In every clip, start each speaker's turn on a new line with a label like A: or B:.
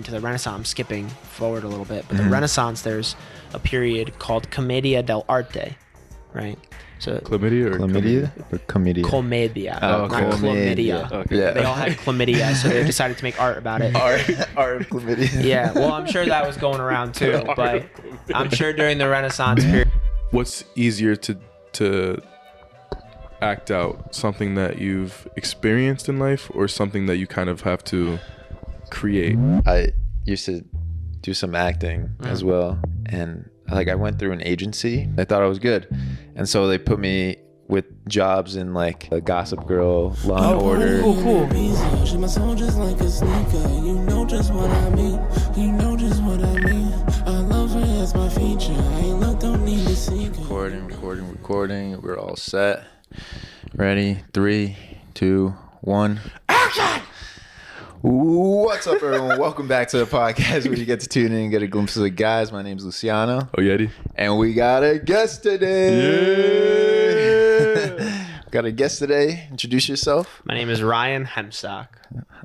A: into the Renaissance. I'm skipping forward a little bit, but the Renaissance, there's a period called Commedia dell'arte, right? So
B: Chlamydia or
C: Chlamydia or chlamydia?
A: Commedia,
C: Oh,
A: not
C: chlamydia.
A: chlamydia.
B: Okay.
C: Yeah.
A: They all had chlamydia, so they decided to make art about it.
C: Art of chlamydia.
A: Yeah, well, I'm sure that was going around too, but I'm sure during the Renaissance period.
B: What's easier to act out? Something that you've experienced in life or something that you kind of have to create?
C: I used to do some acting as well, and like I went through an agency. I thought I was good, and so they put me with jobs in like a Gossip Girl, Law and Order.
A: Cool.
D: She my soul just like a sneaker. You know just what I mean. You know just what I mean. I love her as my feature. I ain't look, don't need to seek her.
C: Recording. We're all set. Ready? 3, 2, 1. Action! What's up, everyone? Welcome back to the podcast where you get to tune in and get a glimpse of the guys. My name's Luciano.
B: Oh, Yeti.
C: And we got a guest today.
B: Yeah.
C: Got a guest today. Introduce yourself.
A: My name is Ryan Hemstock.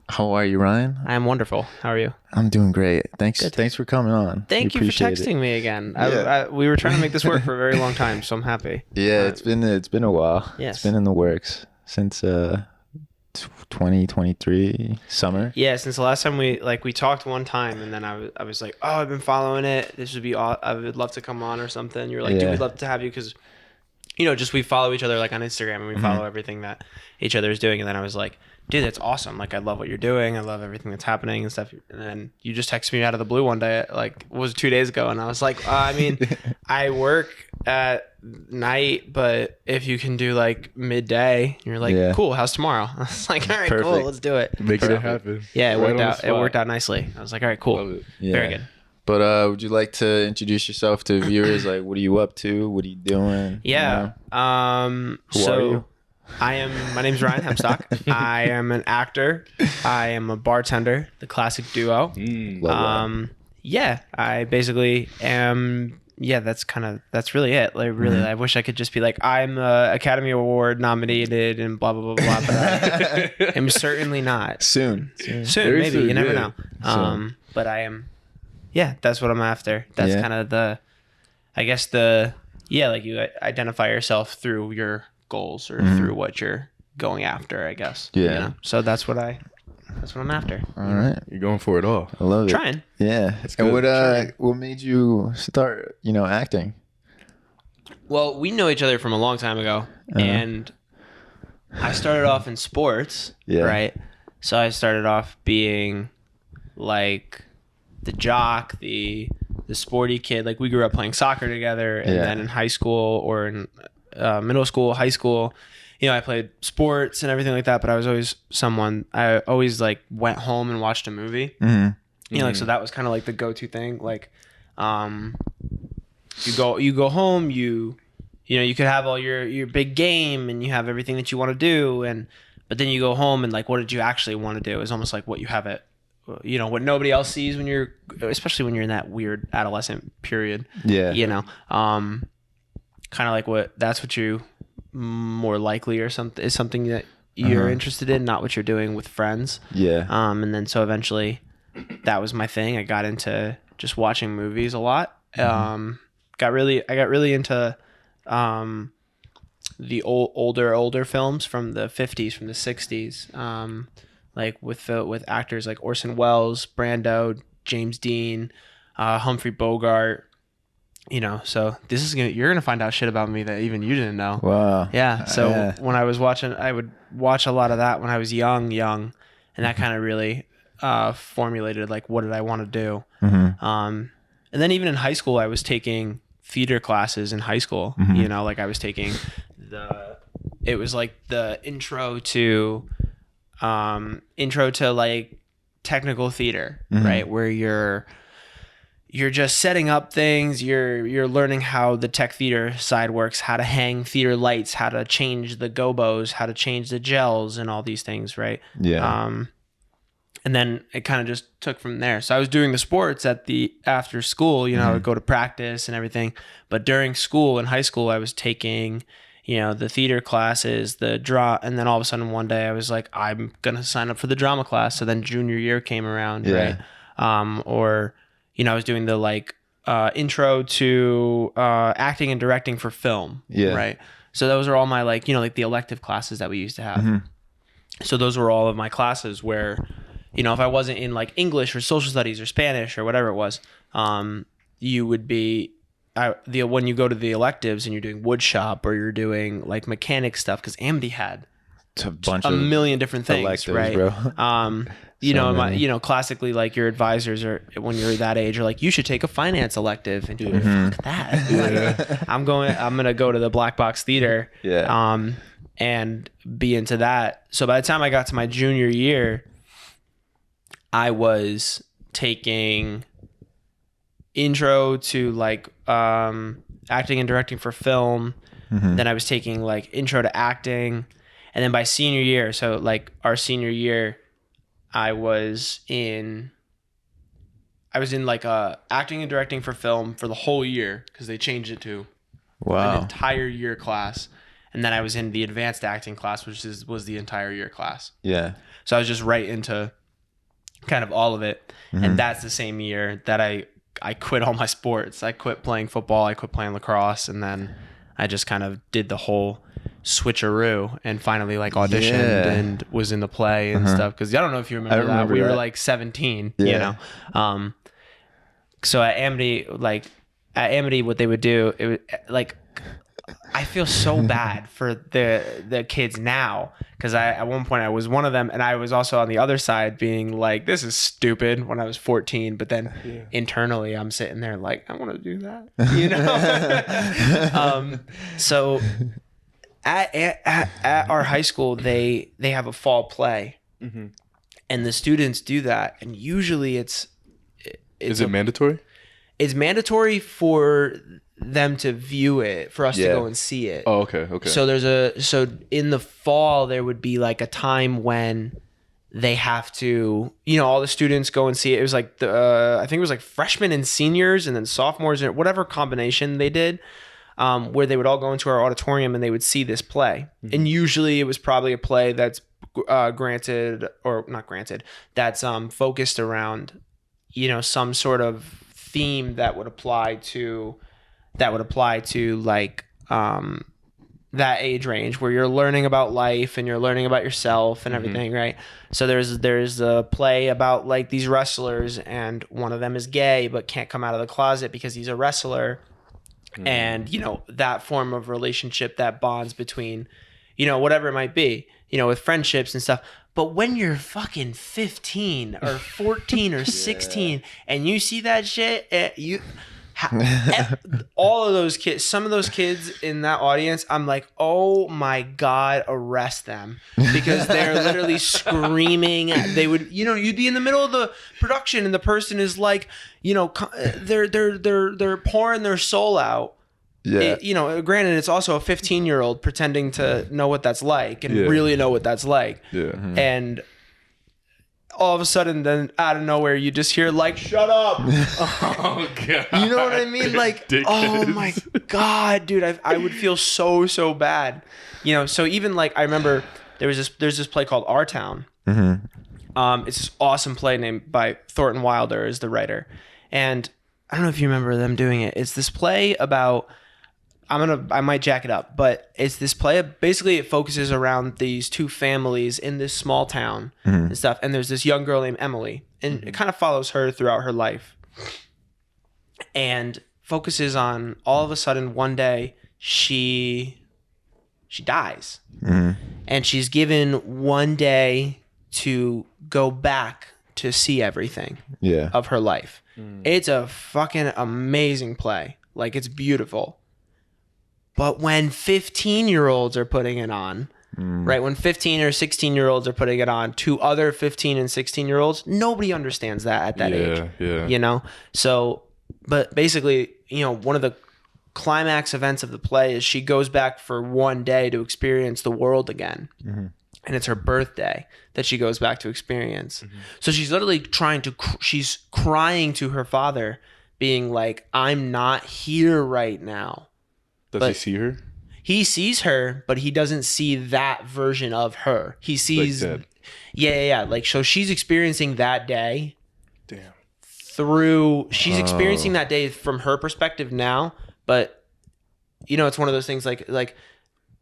C: How are you, Ryan?
A: I am wonderful. How are you?
C: I'm doing great. Thanks.
A: Good.
C: Thanks for coming on.
A: Thank
C: We
A: you for
C: appreciate
A: texting
C: it.
A: me again.
C: Yeah.
A: We were trying to make this work for a very long time, so I'm happy.
C: Yeah, it's been a while.
A: Yes.
C: It's been in the works since 2023 summer.
A: Yeah, since the last time we talked one time, and then I was like, oh, I've been following it. This would be I would love to come on or something. You were like, dude,
C: Yeah.
A: we'd love to have you because, just we follow each other like on Instagram and we follow everything that each other is doing. And then I was like, dude, that's awesome. Like, I love what you're doing. I love everything that's happening and stuff. And then you just texted me out of the blue one day, like, it was 2 days ago. And I was like, I work at night, but if you can do like midday, you're like,
C: Yeah.
A: cool, how's tomorrow? I was like, all right, cool,
C: Perfect.
A: let's do it.
B: Making it happen.
A: Yeah, it
B: Right
A: worked
B: on the
A: out. It
B: spot.
A: worked out nicely. I was like, all right, cool.
B: Love it.
C: Yeah.
A: Very good.
C: But would you like to introduce yourself to viewers? Like, what are you up to? What are you doing?
A: Yeah.
C: Who are you?
A: My name's Ryan Hemstock. I am an actor. I am a bartender, the classic duo.
C: Love
A: Yeah, I basically am. Yeah, that's really it. Like, really, I wish I could just be like, I'm Academy Award nominated and blah blah blah blah. But I am certainly not.
C: Soon.
A: Soon,
B: Very
A: maybe
B: soon,
A: you never
B: yeah.
A: know. But I am. Yeah, that's what I'm after. That's
C: Yeah.
A: kind of like you identify yourself through your goals or through what you're going after, I guess.
C: Yeah.
A: So that's what I'm after.
C: All right.
B: You're going for it all.
C: I love it.
A: Trying.
C: Yeah. And
B: good.
C: what made you start, acting?
A: Well, we know each other from a long time ago, and I started off in sports,
C: Yeah.
A: right? So I started off being like the jock, the sporty kid. Like, we grew up playing soccer together, and then in high school or in middle school, high school, I played sports and everything like that. But I was always I always like went home and watched a movie.
C: Mm-hmm.
A: So that was kind of like the go-to thing. Like, you go home, you could have all your big game and you have everything that you want to do, but then you go home and like, what did you actually want to do? Is almost like what you have it. What nobody else sees especially when you're in that weird adolescent period.
C: Yeah.
A: Kind of like that's what you more likely or something is something that you're interested in, not what you're doing with friends.
C: Yeah.
A: And then so eventually that was my thing. I got into just watching movies a lot. I got really into the older films from the 50s, from the 60s. Like with actors like Orson Welles, Brando, James Dean, Humphrey Bogart. So you're gonna find out shit about me that even you didn't know.
C: Wow.
A: Yeah. So when I was watching, I would watch a lot of that when I was young, and that kind of really formulated like, what did I want to do? And then even in high school, I was taking theater classes in high school. Like I was taking it was like the intro to like technical theater, right? Where you're just setting up things. You're learning how the tech theater side works, how to hang theater lights, how to change the gobos, how to change the gels, and all these things, right?
C: Yeah.
A: And then it kind of just took from there. So I was doing the sports after school, I would go to practice and everything. But during school, in high school, I was taking, the theater classes, and then all of a sudden one day I was like, I'm going to sign up for the drama class. So then junior year came around, right? or I was doing the like intro to acting and directing for film.
C: Yeah.
A: Right. So those are all my like like the elective classes that we used to have. So those were all of my classes where if I wasn't in like English or social studies or Spanish or whatever it was, you would be when you go to the electives and you're doing wood shop or you're doing like mechanic stuff, because Amity had
C: It's a bunch
A: a
C: of
A: million different things,
C: electives,
A: right?
C: bro.
A: Classically, like your advisors are when you're that age are like, you should take a finance elective, and you're like, fuck that. Like, I'm gonna go to the black box theater, and be into that. So by the time I got to my junior year, I was taking intro to like acting and directing for film. Then I was taking like intro to acting. And then by senior year, so like our senior year, I was in like acting and directing for film for the whole year, because they changed it to an entire year class. And then I was in the advanced acting class, which was the entire year class.
C: Yeah.
A: So I was just right into kind of all of it. And that's the same year that I quit all my sports. I quit playing football, I quit playing lacrosse, and then I just kind of did the whole switcheroo and finally like auditioned and was in the play and stuff. Because I don't know if you remember that. We were like 17, So at Amity, what they would do, it was like, I feel so bad for the kids now, because at one point I was one of them, and I was also on the other side being like, this is stupid when I was 14, but then internally I'm sitting there like, I want to do that, so at our high school they have a fall play, and the students do that, and usually is
B: it mandatory?
A: It's mandatory for them to view it, for us to go and see it.
B: Oh, okay.
A: So in the fall there would be like a time when they have to, all the students go and see it. It was like I think it was like freshmen and seniors and then sophomores, or whatever combination they did, where they would all go into our auditorium and they would see this play. And usually it was probably a play that's that's focused around some sort of theme that would apply to like that age range, where you're learning about life and you're learning about yourself and everything, right? So there's a play about like these wrestlers, and one of them is gay but can't come out of the closet because he's a wrestler, and that form of relationship that bonds between whatever it might be, with friendships and stuff. But when you're fucking 15 or 14 or 16 and you see that shit, all of those kids, some of those kids in that audience, I'm like, oh my God, arrest them, because they're literally screaming. They would, you'd be in the middle of the production and the person is like, they're pouring their soul out. Yeah. Granted, it's also a 15-year-old pretending to know what that's like and really know what that's like. Yeah. And all of a sudden, then out of nowhere, you just hear like, "Shut up!" Oh God! You know what I mean? Like, oh my God, dude, I would feel so bad. So even like I remember there's this play called Our Town. It's this awesome play named by Thornton Wilder is the writer, and I don't know if you remember them doing it. It's this play about. I might jack it up, but it's this play. Basically, it focuses around these two families in this small town and stuff. And there's this young girl named Emily, and it kind of follows her throughout her life, and focuses on all of a sudden one day she dies, and she's given one day to go back to see everything of her life. It's a fucking amazing play. Like, it's beautiful. But when 15-year-olds are putting it on, right? When 15 or 16-year-olds are putting it on to other 15 and 16-year-olds, nobody understands that at that age. Yeah. So, but basically, one of the climax events of the play is she goes back for one day to experience the world again. And it's her birthday that she goes back to experience. So she's literally she's crying to her father, being like, I'm not here right now.
B: Does he see her?
A: He sees her, but he doesn't see that version of her. He sees, like, like, so she's experiencing that day.
B: Damn.
A: she's experiencing that day from her perspective now, but you know, it's one of those things like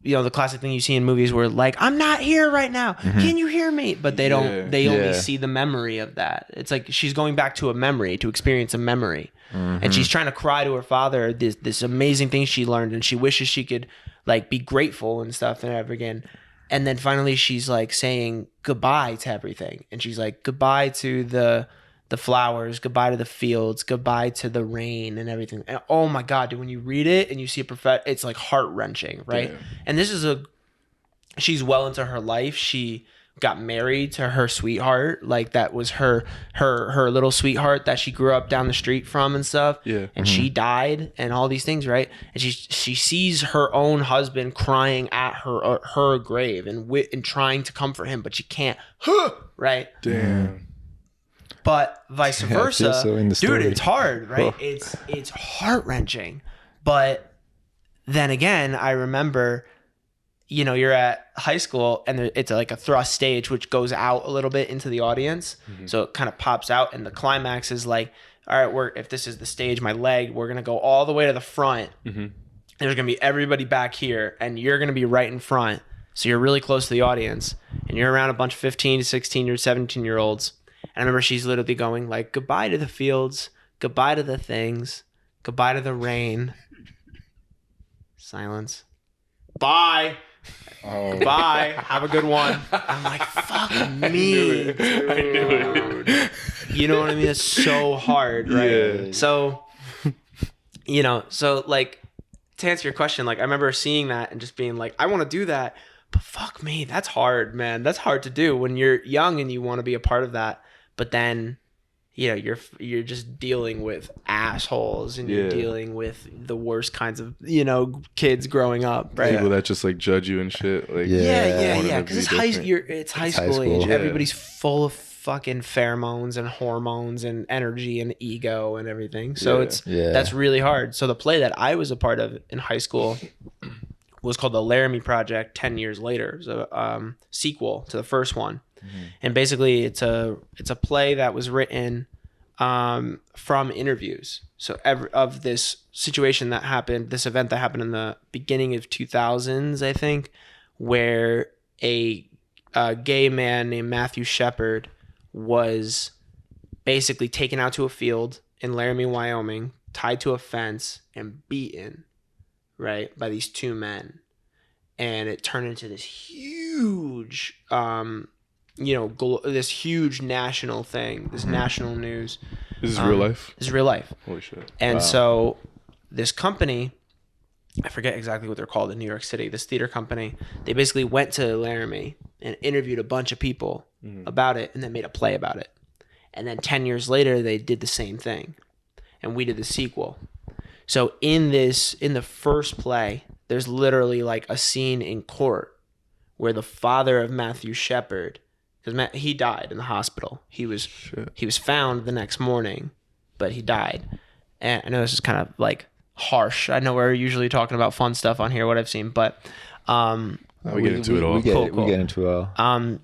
A: you know, the classic thing you see in movies where like, I'm not here right now. Can you hear me? But they don't, they only see the memory of that. It's like she's going back to a memory, to experience a memory. And she's trying to cry to her father, this amazing thing she learned, and she wishes she could like be grateful and stuff and ever again. And then finally she's like saying goodbye to everything. And she's like, goodbye to the flowers, goodbye to the fields, goodbye to the rain and everything. And oh my God, dude, when you read it and you see it's like heart-wrenching, right? Damn. And this is she's well into her life. She got married to her sweetheart. Like that was her little sweetheart that she grew up down the street from and stuff. Yeah. And she died and all these things, right? And she sees her own husband crying at her grave and trying to comfort him, but she can't. Right?
B: Damn.
A: But vice versa, dude, it's hard, right? It's heart-wrenching. But then again, I remember, you know, you're at high school and it's like a thrust stage, which goes out a little bit into the audience. So it kind of pops out, and the climax is like, all right, if this is the stage, my leg, we're going to go all the way to the front. There's going to be everybody back here, and you're going to be right in front. So you're really close to the audience, and you're around a bunch of 15 to 16 or 17-year-olds. And I remember she's literally going like, goodbye to the fields, goodbye to the things, goodbye to the rain. Silence. Bye. Bye. Have a good one. I'm like, fuck me. I knew it. You know what I mean? It's so hard, right? Yeah. So, you know, so like to answer your question, like I remember seeing that and just being like, I want to do that. But fuck me, that's hard, man. That's hard to do when you're young and you want to be a part of that. But then, you know, you're just dealing with assholes and you're dealing with the worst kinds of, you know, kids growing up, right?
B: People that just like judge you and shit. Like,
A: yeah. Because it's high school age. Yeah. Everybody's full of fucking pheromones and hormones and energy and ego and everything. So that's really hard. So the play that I was a part of in high school was called the Laramie Project 10 years later. It was a sequel to the first one. And basically it's a play that was written from interviews. So of this situation that happened, this event that happened in the beginning of 2000s, I think, where a gay man named Matthew Shepard was basically taken out to a field in Laramie, Wyoming, tied to a fence and beaten, right, by these two men. And it turned into this huge this huge national thing, this national news.
B: This is real life?
A: This is real life.
B: Holy shit.
A: And so this company, I forget exactly what they're called in New York City, this theater company, they basically went to Laramie and interviewed a bunch of people about it and then made a play about it. And then 10 years later, they did the same thing. And we did the sequel. So in the first play, there's literally like a scene in court where the father of Matthew Shepard, because he died in the hospital. He was found the next morning, but he died. And I know this is kind of like harsh. I know we're usually talking about fun stuff on here, what I've seen, but
B: we get into it all.
C: We get into it all.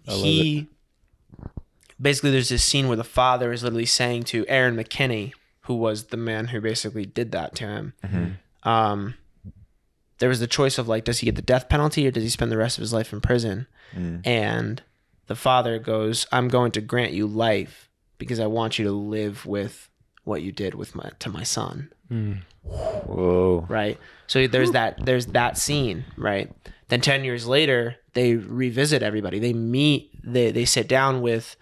A: Basically, there's this scene where the father is literally saying to Aaron McKinney, who was the man who basically did that to him. There was the choice of like, does he get the death penalty or does he spend the rest of his life in prison? And the father goes, I'm going to grant you life because I want you to live with what you did to my son.
C: Whoa.
A: Right. So there's that scene, right? Then 10 years later, they revisit everybody. They meet, they sit down with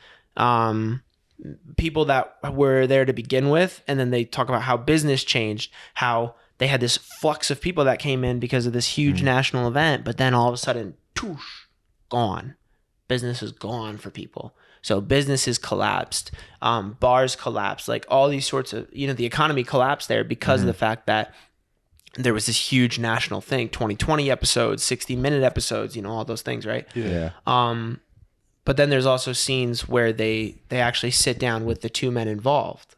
A: people that were there to begin with. And then they talk about how business changed, how they had this flux of people that came in because of this huge national event. But then all of a sudden, toosh, gone. Business is gone for people. So businesses collapsed, bars collapsed, like all these sorts of, the economy collapsed there because of the fact that there was this huge national thing, 2020 episodes, 60-minute episodes, all those things, right?
C: Yeah.
A: But then there's also scenes where they actually sit down with the two men involved,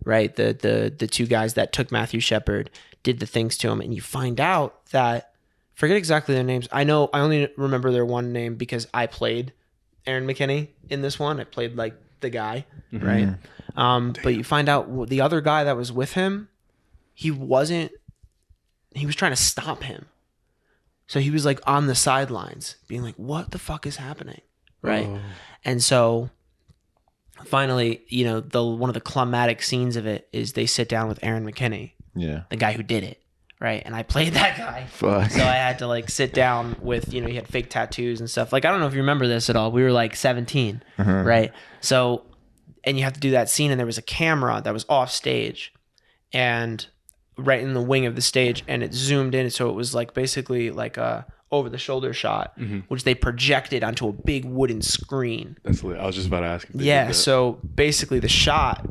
A: right? The two guys that took Matthew Shepard, did the things to him, and you find out that, forget exactly their names. I only remember their one name because I played Aaron McKinney in this one. I played like the guy, right? But you find out the other guy that was with him, he was trying to stop him. So he was like on the sidelines being like, what the fuck is happening? Right. And so finally, you know, one of the climatic scenes of it is they sit down with Aaron McKinney, the guy who did it. Right. And I played that guy.
C: Fuck.
A: So I had to like sit down with, you know, he had fake tattoos and stuff. Like, I don't know if you remember this at all. We were like 17. Right. So, and you have to do that scene, and there was a camera that was off stage and right in the wing of the stage, and it zoomed in. So it was like basically like a over the shoulder shot, which they projected onto a big wooden screen.
B: That's lit. I was just about to ask. If they did that.
A: So basically the shot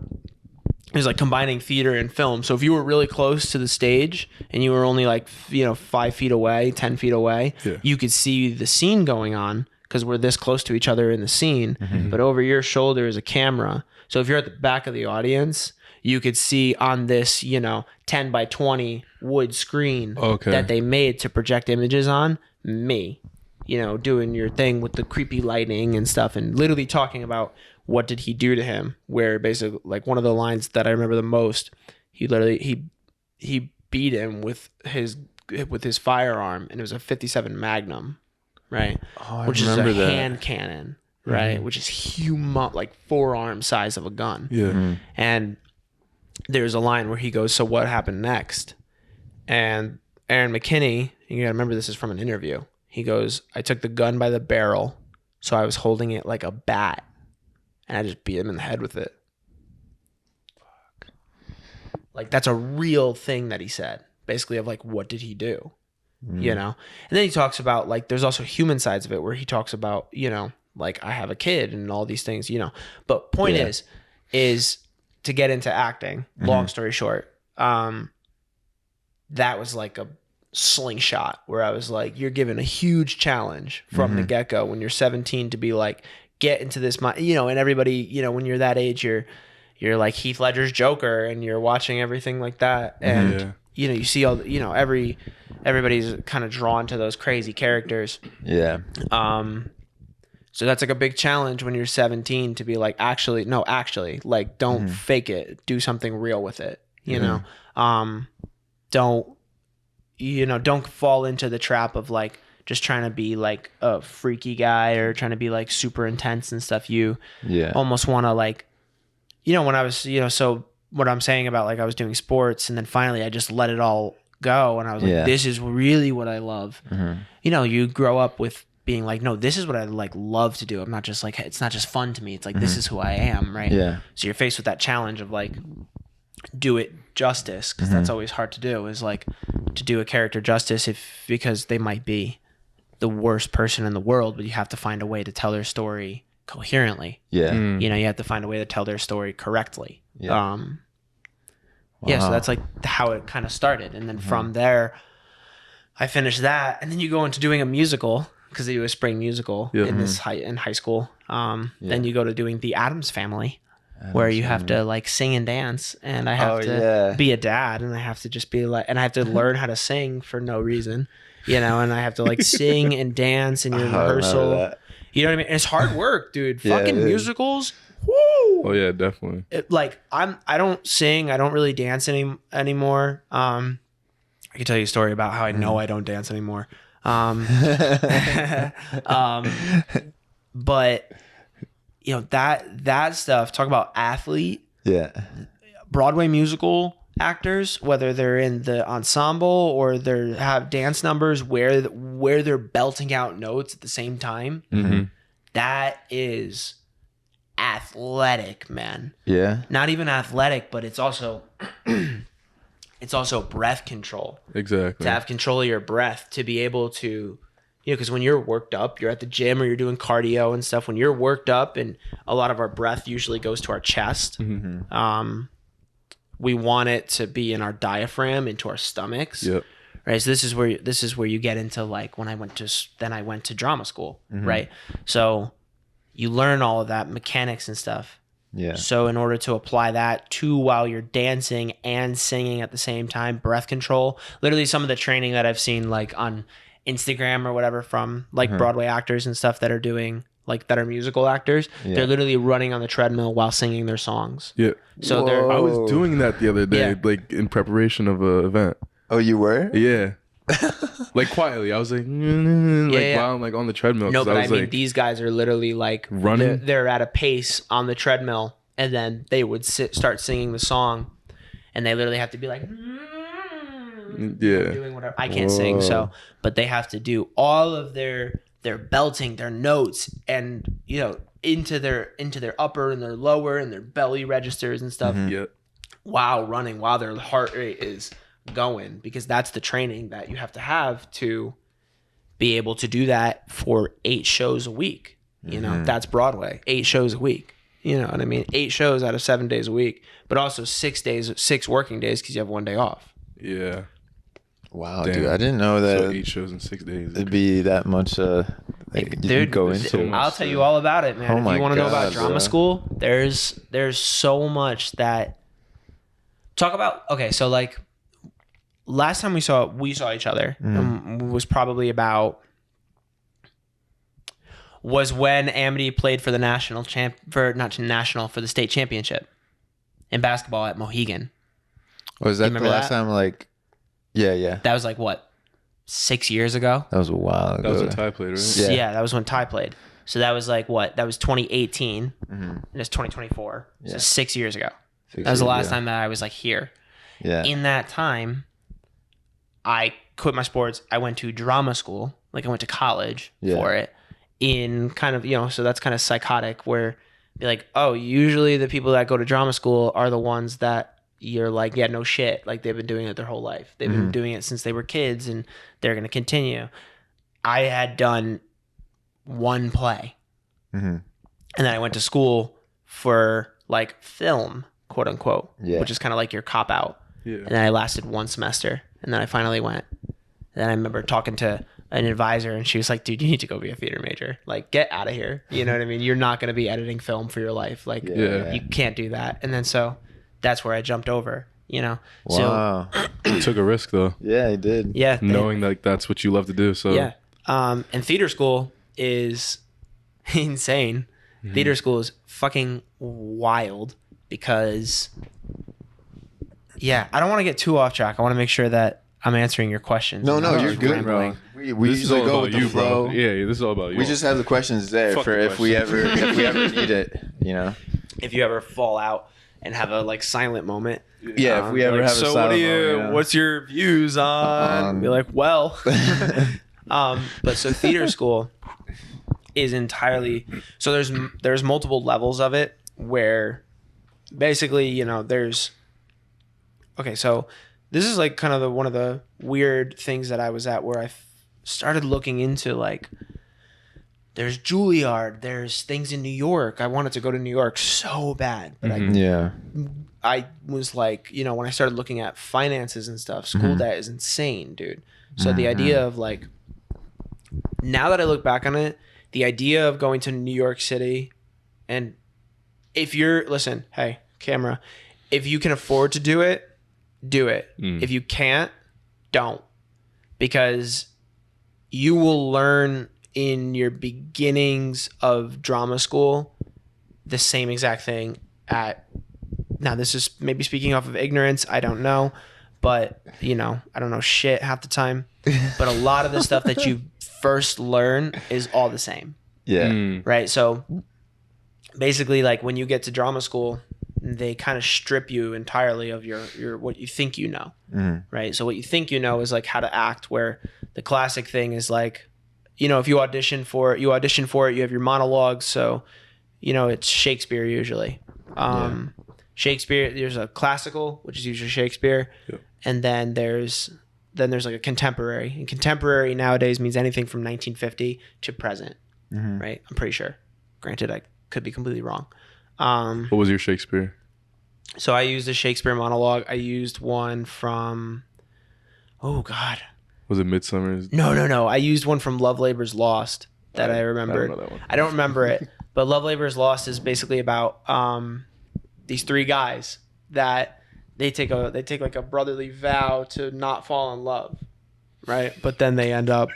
A: is like combining theater and film. So if you were really close to the stage and you were only like, you know, 5 feet away, 10 feet away, you could see the scene going on because we're this close to each other in the scene. But over your shoulder is a camera. So if you're at the back of the audience, you could see on this, you know, 10 by 20 wood screen that they made to project images on, me, you know, doing your thing with the creepy lighting and stuff, and literally talking about what did he do to him, where basically like one of the lines that I remember the most, he literally he beat him with his firearm, and it was a 57 Magnum, right? Which is a hand cannon, right? Which is humongous, like forearm size of a gun. And there's a line where he goes, so what happened next? And Aaron McKinney, you gotta remember this is from an interview, he goes, I took the gun by the barrel, so I was holding it like a bat, and I just beat him in the head with it. Like, that's a real thing that he said, basically, of like, what did he do? You know? And then he talks about, like, there's also human sides of it where he talks about, you know, like, I have a kid and all these things, you know. But point is to get into acting, long story short, that was like a slingshot where I was like, you're given a huge challenge from the get-go when you're 17 to be like, get into this, you know, and everybody, you know, when you're that age, you're like Heath Ledger's Joker, and you're watching everything like that, and you know, you see all, you know, everybody's kind of drawn to those crazy characters. So that's like a big challenge when you're 17 to be like, actually, like, don't fake it, do something real with it, you know. Don't fall into the trap of like just trying to be like a freaky guy or trying to be like super intense and stuff. You almost want to, like, you know, when I was, you know, so what I'm saying about like I was doing sports, and then finally I just let it all go, and I was like, this is really what I love. You know, you grow up with being like, no, this is what I like love to do. I'm not just like, it's not just fun to me. It's like, this is who I am, right? So you're faced with that challenge of like, do it justice, because that's always hard to do, is like to do a character justice because they might be the worst person in the world, but you have to find a way to tell their story coherently. You know, you have to find a way to tell their story correctly. So that's like how it kind of started, and then from there I finished that, and then you go into doing a musical, because they do a spring musical in high school. Then you go to doing The Addams Family, where you have to like sing and dance, and I have to be a dad, and I have to just be like, and I have to learn how to sing for no reason, you know, and I have to like sing and dance in your rehearsal. You know what I mean? And it's hard work, dude. Fucking musicals. Woo!
B: Oh yeah, definitely.
A: I don't sing. I don't really dance anymore. I can tell you a story about how I know I don't dance anymore. But you know, that stuff, talk about athlete. Broadway musical actors, whether they're in the ensemble or they have dance numbers where they're belting out notes at the same time. That is athletic, man. Not even athletic, but it's also breath control.
B: Exactly.
A: To have control of your breath, to be able to, you know, because when you're worked up, you're at the gym or you're doing cardio and stuff. When you're worked up, and a lot of our breath usually goes to our chest. We want it to be in our diaphragm, into our stomachs. Right. So this is where you get into like when I went to drama school. Right. So you learn all of that mechanics and stuff. So in order to apply that to while you're dancing and singing at the same time, breath control, literally some of the training that I've seen like on Instagram or whatever from like Broadway actors and stuff that are doing like that are musical actors.
C: Yeah.
A: They're literally running on the treadmill while singing their songs.
B: Yeah.
A: So they're
B: I was doing that the other day,
A: Yeah.
B: like in preparation of a event.
C: Oh, you were?
B: Yeah. Like quietly, I was like, like
A: yeah.
B: while I'm like on the treadmill.
A: no,
B: 'cause
A: but I
B: was
A: mean
B: like,
A: these guys are literally like
B: Running?
A: They're at a pace on the treadmill, and then they would start singing the song, and they literally have to be like,
B: yeah.
A: doing whatever. I can't sing, so but they have to do all of their belting, their notes, and into their upper and their lower and their belly registers and stuff.
B: Yeah.
A: While running, while their heart rate is going, because that's the training that you have to be able to do that for 8 shows a week. That's Broadway, 8 shows a week. You know what I mean? 8 shows out of 7 days a week, but also 6 working days because you have 1 day off.
B: Yeah.
C: Wow,
B: Damn.
C: dude, I didn't know that
B: So 8 shows in 6 days.
C: it'd be that much. You go into
B: so
C: it.
B: much.
A: I'll tell you all about it, man.
C: Oh
A: If
C: my
A: you want to know about
C: God,
A: drama
C: bro.
A: school, there's so much that talk about. Okay, so like last time we saw each other was probably was when Amity played for the for the state championship in basketball at Mohegan.
C: Was that the
A: remember
C: last
A: that?
C: time? Like, yeah.
A: That was like what, 6 years ago?
C: That was a while ago.
B: That was a tie play, right?
C: Yeah.
A: Yeah, that was when Ty played. So that was like what? That was 2018, and it's 2024. So
C: Yeah.
A: 6 years ago.
C: 6
A: That was the
C: years
A: last
C: ago.
A: time that I was like here.
C: Yeah.
A: In that time, I quit my sports. I went to drama school. Like I went to college for it. In kind of, so that's kind of psychotic where be like, oh, usually the people that go to drama school are the ones that you're like, yeah, no shit. Like they've been doing it their whole life. They've been doing it since they were kids and they're going to continue. I had done 1 play. And then I went to school for like film, quote unquote, which is kind of like your cop out.
B: Yeah.
A: And then I lasted 1 semester, and then I finally went. And then I remember talking to an advisor, and she was like, dude, you need to go be a theater major. Like, get out of here. You know what I mean? You're not going to be editing film for your life. Like,
B: Yeah.
A: you can't do that. And then so that's where I jumped over,
C: Wow.
B: You took a risk though,
C: Yeah, he did.
A: So, yeah.
B: knowing like that's what you love to do. So
A: Yeah. And theater school is insane. Theater school is fucking wild because, I don't want to get too off track. I want to make sure that I'm answering your questions.
C: No,
A: I'm not
C: you're
A: just
C: good,
A: rambling.
C: bro. We
B: this is
C: usually
B: all
C: go
B: about
C: with the
B: you,
C: flow.
B: bro. Yeah, this is all about you.
C: We just have the questions there
B: Fuck
C: for
B: the
C: if we ever need it.
A: If you ever fall out and have a like silent moment.
C: Yeah, if we ever
A: like,
C: have a
A: so
C: silent
A: what do you?
C: moment,
A: What's your views on? Be like, well, but so theater school is entirely so there's multiple levels of it where basically there's so this is like kind of one of the weird things that I was at where I started looking into like there's Juilliard, there's things in New York. I wanted to go to New York so bad, but I was like, when I started looking at finances and stuff, school debt is insane, dude. So the idea of like, now that I look back on it, the idea of going to New York City, and if listen, hey, camera, if you can afford to do it, do it. If you can't, don't. Because you will learn in your beginnings of drama school the same exact thing now this is maybe speaking off of ignorance, I don't know, but I don't know shit half the time, but a lot of the stuff that you first learn is all the same. Right? So basically like when you get to drama school, they kind of strip you entirely of your what you think you know. Right? So what you think you know is like how to act, where the classic thing is like, if you audition for it, you have your monologues. So, it's Shakespeare usually. Shakespeare, there's a classical, which is usually Shakespeare. And then there's like a contemporary. And contemporary nowadays means anything from 1950 to present. Right? I'm pretty sure. Granted, I could be completely wrong.
B: What was your Shakespeare?
A: So I used a Shakespeare monologue. I used one from, oh God.
B: Was it Midsummer's?
A: No. I used one from Love Labor's Lost that I remembered.
B: I don't know that one.
A: I don't remember it, but Love Labor's Lost is basically about these 3 guys that they take like a brotherly vow to not fall in love, right? But then they end up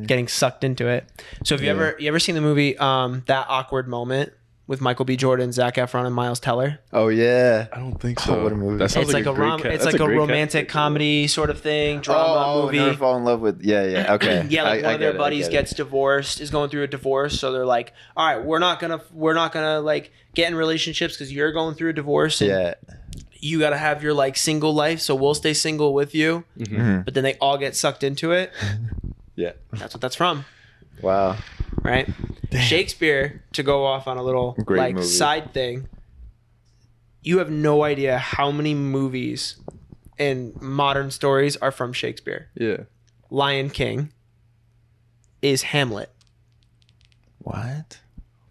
A: getting sucked into it. So have you ever seen the movie That Awkward Moment with Michael B. Jordan, Zac Efron, and Miles Teller?
C: Oh yeah.
B: I don't think so.
C: Oh, what a movie.
B: That sounds
A: It's like a
B: great that's
A: a
B: great
A: romantic
B: casting.
A: comedy sort of thing, drama movie.
C: Never fall in love with. Yeah. Okay.
A: Yeah, like one of their buddies
C: get it.
A: gets divorced, is going through a divorce, so they're like, "All right, we're not gonna like get in relationships because you're going through a divorce, and
C: Yeah.
A: you gotta have your like single life, so we'll stay single with you."
C: Mhm.
A: But then they all get sucked into it.
C: Yeah.
A: That's what that's from,
C: Wow.
A: right? Shakespeare, to go off on a little
C: Great
A: like
C: movie.
A: side thing. You have no idea how many movies and modern stories are from Shakespeare.
B: Yeah.
A: Lion King is Hamlet.
C: What?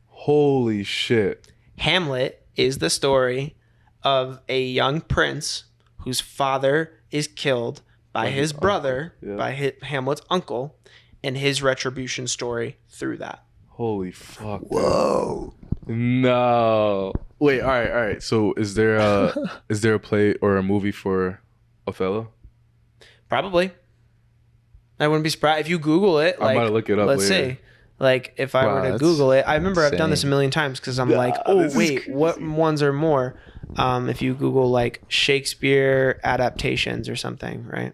B: Holy shit.
A: Hamlet is the story of a young prince whose father is killed by his brother, by Hamlet's uncle, and his retribution story through that.
B: Holy fuck. dude.
C: Whoa.
B: No. Wait, all right. So is there a play or a movie for Othello?
A: Probably. I wouldn't be surprised if you Google it.
B: I'm
A: Like,
B: about to look it up
A: let's
B: later.
A: see. Like if I
C: Wow,
A: were to
C: that's
A: Google it, I remember I've done this a
C: insane.
A: million times because I'm like, oh
B: this is
A: wait,
B: crazy.
A: what ones are more? If you Google like Shakespeare adaptations or something, right?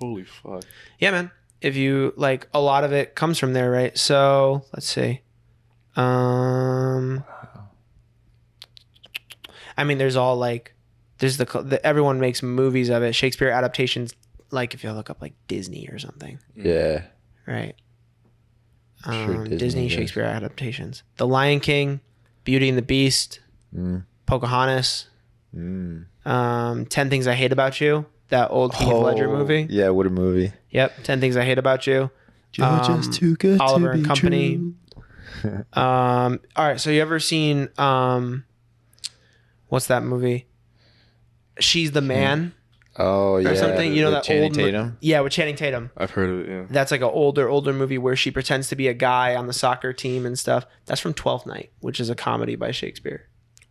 B: Holy fuck.
A: Yeah, man. If you like, a lot of it comes from there, right? So let's see. I mean, there's all like, there's the everyone makes movies of it. Shakespeare adaptations, like if you look up like Disney or something,
C: Yeah.
A: right?
C: Sure,
A: Disney
C: Disney does.
A: Shakespeare adaptations: The Lion King, Beauty and the Beast, Pocahontas, 10 Things I Hate About You. That old Heath Ledger movie.
C: Yeah, what a movie.
A: Yep, 10 Things I Hate About You.
C: You're just too good
A: Oliver
C: to be
A: and Company.
C: true.
A: All right, so you ever seen what's that movie? She's the Man
C: Oh yeah.
A: or something. You know
C: with
A: that
C: Channing
A: old
C: Tatum.
A: Yeah, with Channing Tatum.
B: I've heard of it, yeah.
A: That's like an older movie where she pretends to be a guy on the soccer team and stuff. That's from Twelfth Night, which is a comedy by Shakespeare.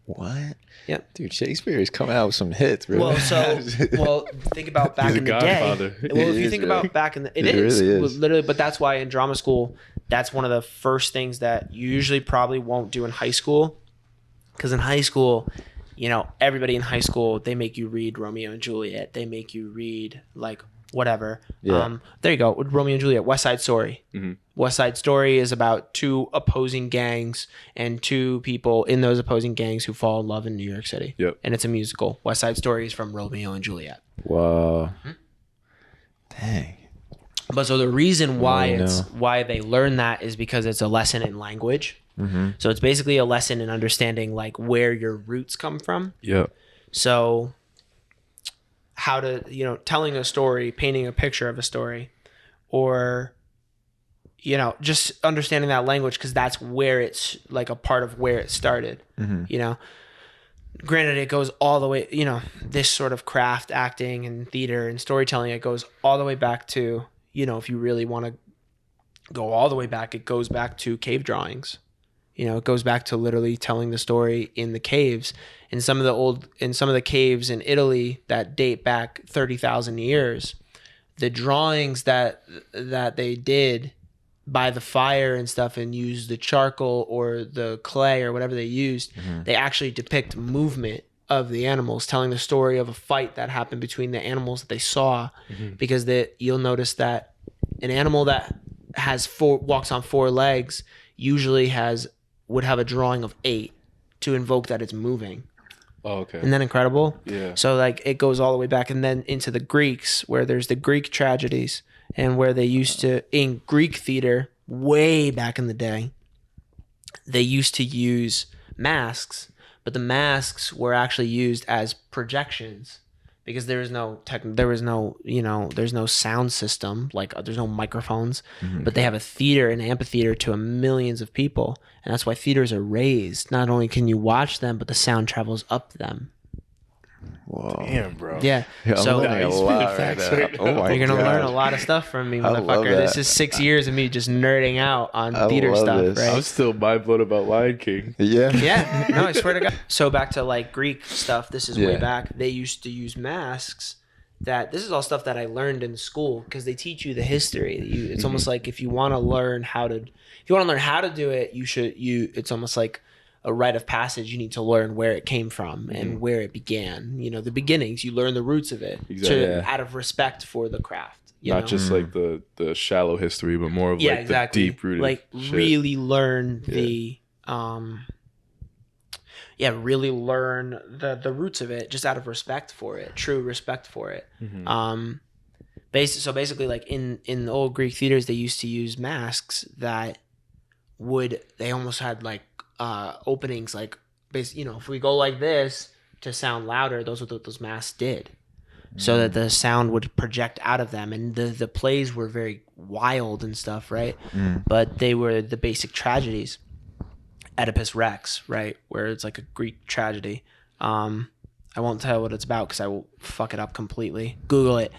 C: What?
A: Yep.
C: Dude, Shakespeare is coming out with some hits, bro.
A: Well, think about back
B: He's a
A: in the
B: godfather.
A: day. Well, if
C: He
A: you
C: is,
A: think
C: really.
A: about back in the, it
C: It
A: is
C: really is.
A: literally, but that's why in drama school, that's one of the first things that you usually probably won't do in high school, because in high school, you know, everybody in high school, they make you read Romeo and Juliet. They make you read like whatever.
C: Yeah.
A: There you go. Romeo and Juliet, West Side Story.
B: Mhm.
A: West Side Story is about two opposing gangs and two people in those opposing gangs who fall in love in New York City.
B: Yep.
A: And it's a musical. West Side Story is from Romeo and Juliet.
C: Whoa. Dang.
A: But so the reason why
C: I know.
A: why they learn that is because it's a lesson in language. So it's basically a lesson in understanding like where your roots come from.
B: Yeah.
A: So how to, you know, telling a story, painting a picture of a story, or, you know, just understanding that language, because that's where it's like a part of where it started, you know. Granted, it goes all the way, you know, this sort of craft, acting and theater and storytelling, it goes all the way back to, you know, if you really want to go all the way back, it goes back to cave drawings. You know, it goes back to literally telling the story in the caves. In some of the caves in Italy that date back 30,000 years, the drawings that they did by the fire and stuff and used the charcoal or the clay or whatever they used, they actually depict movement of the animals, telling the story of a fight that happened between the animals that they saw. Because you'll notice that an animal that walks on four legs usually would have a drawing of 8 to invoke that it's moving.
B: Oh, okay.
A: Isn't that incredible?
B: Yeah.
A: So like it goes all the way back, and then into the Greeks, where there's the Greek tragedies, and where they used to, in Greek theater way back in the day, they used to use masks, but the masks were actually used as projections, because there's no sound system, like there's no microphones, but they have a theater, an amphitheater to millions of people, and that's why theaters are raised. Not only can you watch them, but the sound travels up them.
C: Whoa.
B: Damn, bro.
A: Yeah.
C: Yeah, I'm
A: So
C: learning a
B: he's
C: lot
B: spitting
C: right
B: facts
C: now.
B: right
C: Oh my
A: you're gonna learn a
C: God.
A: lot of stuff from me,
C: I love
A: motherfucker. This
C: that.
A: is 6 years of me just nerding out on
C: I
A: theater
C: love
A: stuff,
C: this.
A: right?
B: I'm still mind blown about Lion King.
C: Yeah.
A: Yeah, no, I swear to God. So back to like Greek stuff. This is way
C: Yeah.
A: back. They used to use masks that this is all stuff that I learned in school because they teach you the history. It's almost like if you want to learn how to do it, it's almost like a rite of passage. You need to learn where it came from and where it began. You know, the beginnings. You learn the roots of it out of respect for the craft.
B: Not just like the shallow history, but more of like the deep rooted,
A: like
B: shit.
A: Really learn the really learn the roots of it, just out of respect for it, true respect for it. So basically, like in the old Greek theaters, they used to use masks that they almost had like openings, like if we go like this to sound louder, those are what those masks did. So that the sound would project out of them, and the plays were very wild and stuff, right? But they were the basic tragedies. Oedipus Rex, right, where it's like a Greek tragedy. I won't tell what it's about because I will fuck it up completely. Google it.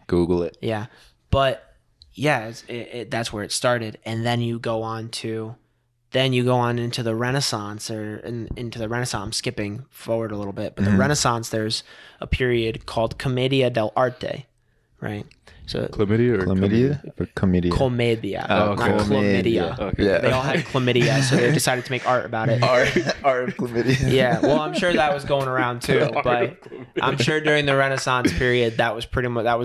C: Google it.
A: Yeah, but yeah, that's where it started, and then you go on into the Renaissance, into the Renaissance. I'm skipping forward a little bit, but the Renaissance, there's a period called Commedia dell'arte, right? So
B: Chlamydia or
C: Commedia?
A: Commedia,
C: Oh,
A: not chlamydia.
B: Okay.
C: Yeah.
A: They all had chlamydia, so they decided to make art about it.
C: Art of chlamydia.
A: Yeah, well, I'm sure that was going around too, but I'm sure during the Renaissance period that was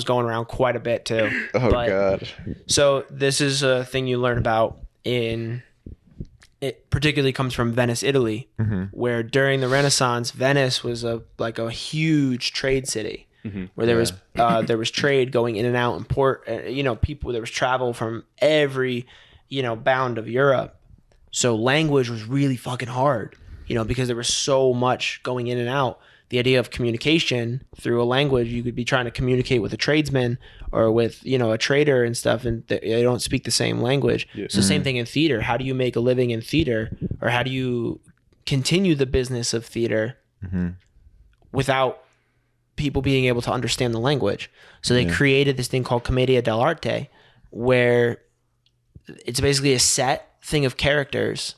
A: going around quite a bit too.
C: Oh,
A: But-
C: God.
A: So this is a thing you learn about it particularly comes from Venice, Italy, where during the Renaissance, Venice was a huge trade city. Where there was trade going in and out and port, there was travel from every, bound of Europe. So language was really fucking hard, because there was so much going in and out. The idea of communication through a language, you could be trying to communicate with a tradesman or with, a trader and stuff, and they don't speak the same language. Yeah. So same thing in theater. How do you make a living in theater, or how do you continue the business of theater without people being able to understand the language? So they created this thing called Commedia dell'arte, where it's basically a set thing of characters,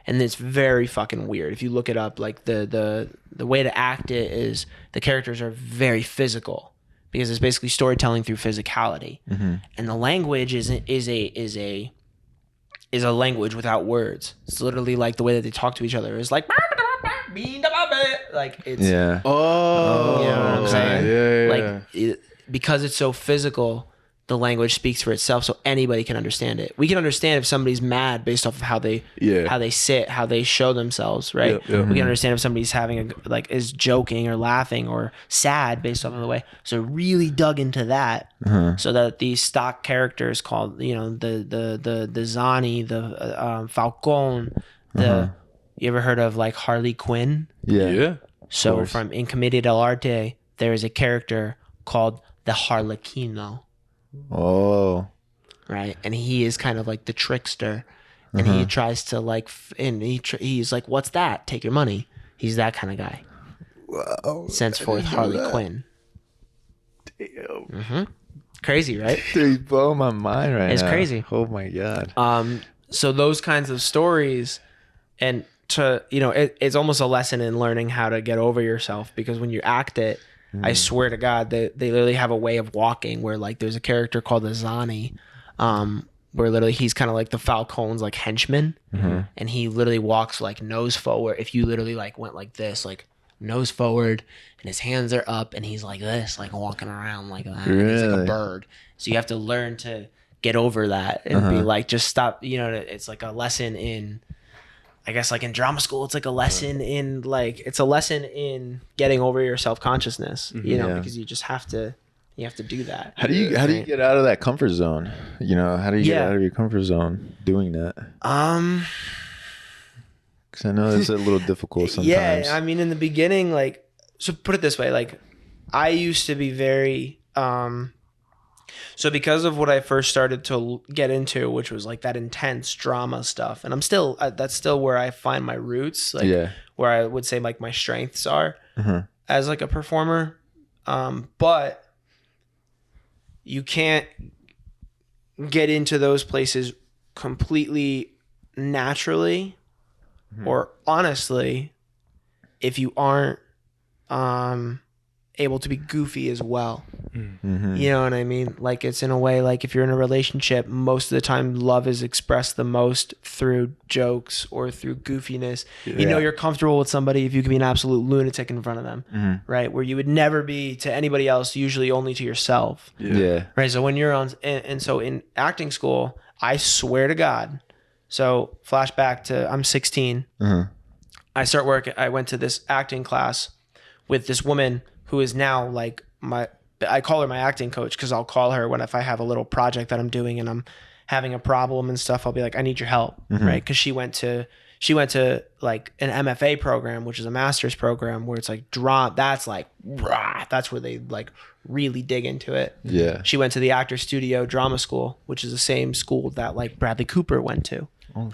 A: and it's very fucking weird. If you look it up, like the way to act it is the characters are very physical because it's basically storytelling through physicality, and the language is a language without words. It's literally like the way that they talk to each other is like it's you know what I'm saying? Because it's so physical, the language speaks for itself, so anybody can understand it. We can understand if somebody's mad based off of how they sit, how they show themselves, right? We can understand if somebody's is joking or laughing or sad based off of the way. So really dug into that, so that these stock characters called the Zani, the Falcone, you ever heard of like Harley Quinn?
B: Yeah.
A: So in Commedia dell'arte, there is a character called the Harlequino.
C: Oh.
A: Right, and he is kind of like the trickster, and he tries to he's like, "What's that? Take your money." He's that kind of guy.
C: Wow.
A: Sends forth Harley Quinn.
C: Damn.
A: Crazy, right?
C: Dude, you blow my mind right now.
A: It's crazy.
C: Oh my God.
A: So those kinds of stories, and it's almost a lesson in learning how to get over yourself, because when you act it, I swear to God, they literally have a way of walking where like there's a character called the Zani, where literally he's kind of like the Falcone's like henchman, and he literally walks like nose forward. If you literally like went like this, like nose forward, and his hands are up, and he's like this, like walking around like that.
C: Really?
A: He's like a bird. So you have to learn to get over that and be like, just stop. It's like a lesson in, I guess, like in drama school, it's like a lesson in getting over your self-consciousness, because you just have to do that.
C: How do you get out of that comfort zone? How do you get out of your comfort zone doing that? Because I know it's a little difficult sometimes.
A: Yeah, I mean, in the beginning, like, so put it this way, like, I used to be very, so because of what I first started to get into, which was like that intense drama stuff, and I'm still, that's still where I find my roots, like where I would say like my strengths are as like a performer. But you can't get into those places completely naturally or honestly if you aren't able to be goofy as well.
C: Mm-hmm.
A: You know what I mean? Like it's in a way, like if you're in a relationship, most of the time love is expressed the most through jokes or through goofiness. You know, you're comfortable with somebody if you can be an absolute lunatic in front of them, right? Where you would never be to anybody else, usually only to yourself.
C: Yeah.
A: Right. So when you're on, and so in acting school, I swear to God. So flashback to I'm 16. I start work. I went to this acting class with this woman who is now like I call her my acting coach because I'll call her if I have a little project that I'm doing and I'm having a problem and stuff. I'll be like, I need your help, right? Because she went to like an MFA program, which is a master's program where it's like drama. That's like that's where they like really dig into it.
C: Yeah.
A: She went to the Actor Studio Drama School, which is the same school that like Bradley Cooper went to,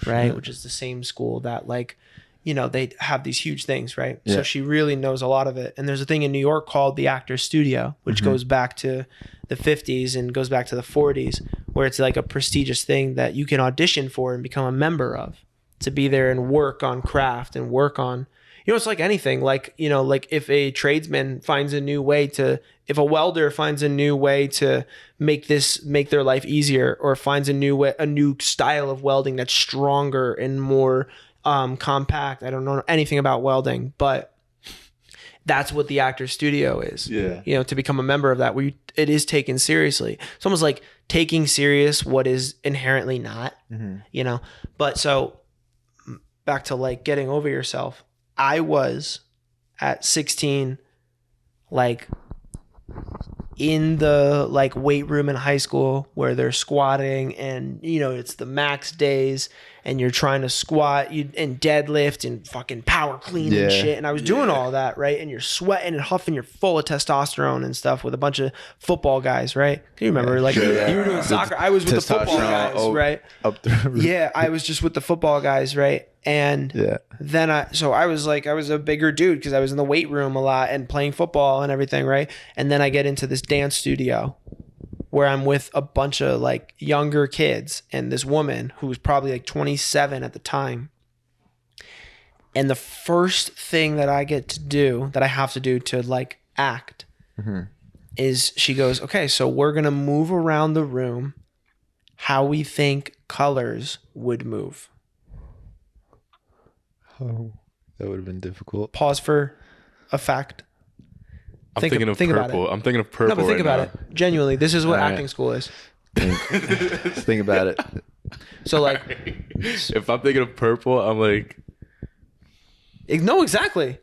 A: right? Which is the same school that like, you know, they have these huge things, right?
C: Yeah.
A: So she really knows a lot of it. And there's a thing in New York called the Actor Studio, which goes back to the 50s and goes back to the 40s, where it's like a prestigious thing that you can audition for and become a member of, to be there and work on craft and work on, you know, it's like anything. Like, you know, like if a tradesman finds a new way to, if a welder finds a new way to make their life easier, or finds a new style of welding that's stronger and more compact. I don't know anything about welding, but that's what the Actor Studio is.
B: Yeah.
A: You know, to become a member of that, where it is taken seriously. It's almost like taking serious what is inherently not, you know? But so back to like getting over yourself. I was at 16, like in the like weight room in high school where they're squatting and, you know, it's the max days and you're trying to squat and deadlift and fucking power clean and shit. And I was doing all that, right? And you're sweating and huffing, you're full of testosterone and stuff with a bunch of football guys, right? Can you remember like you were doing soccer? I was with the football guys, right? Yeah, I was just with the football guys, right? And then I was a bigger dude because I was in the weight room a lot and playing football and everything, right? And then I get into this dance studio where I'm with a bunch of like younger kids and this woman who was probably like 27 at the time. And the first thing that I get to do, that I have to do to like act, is she goes, okay, so we're going to move around the room how we think colors would move.
C: Oh, that would have been difficult.
A: Pause for effect.
B: I'm thinking of purple. I'm thinking of purple.
A: No, but think about
B: now.
A: it. Genuinely, this is what
C: All right.
A: acting school is.
C: Think about it.
A: So like,
B: If I'm thinking of purple, I'm like
A: no, exactly.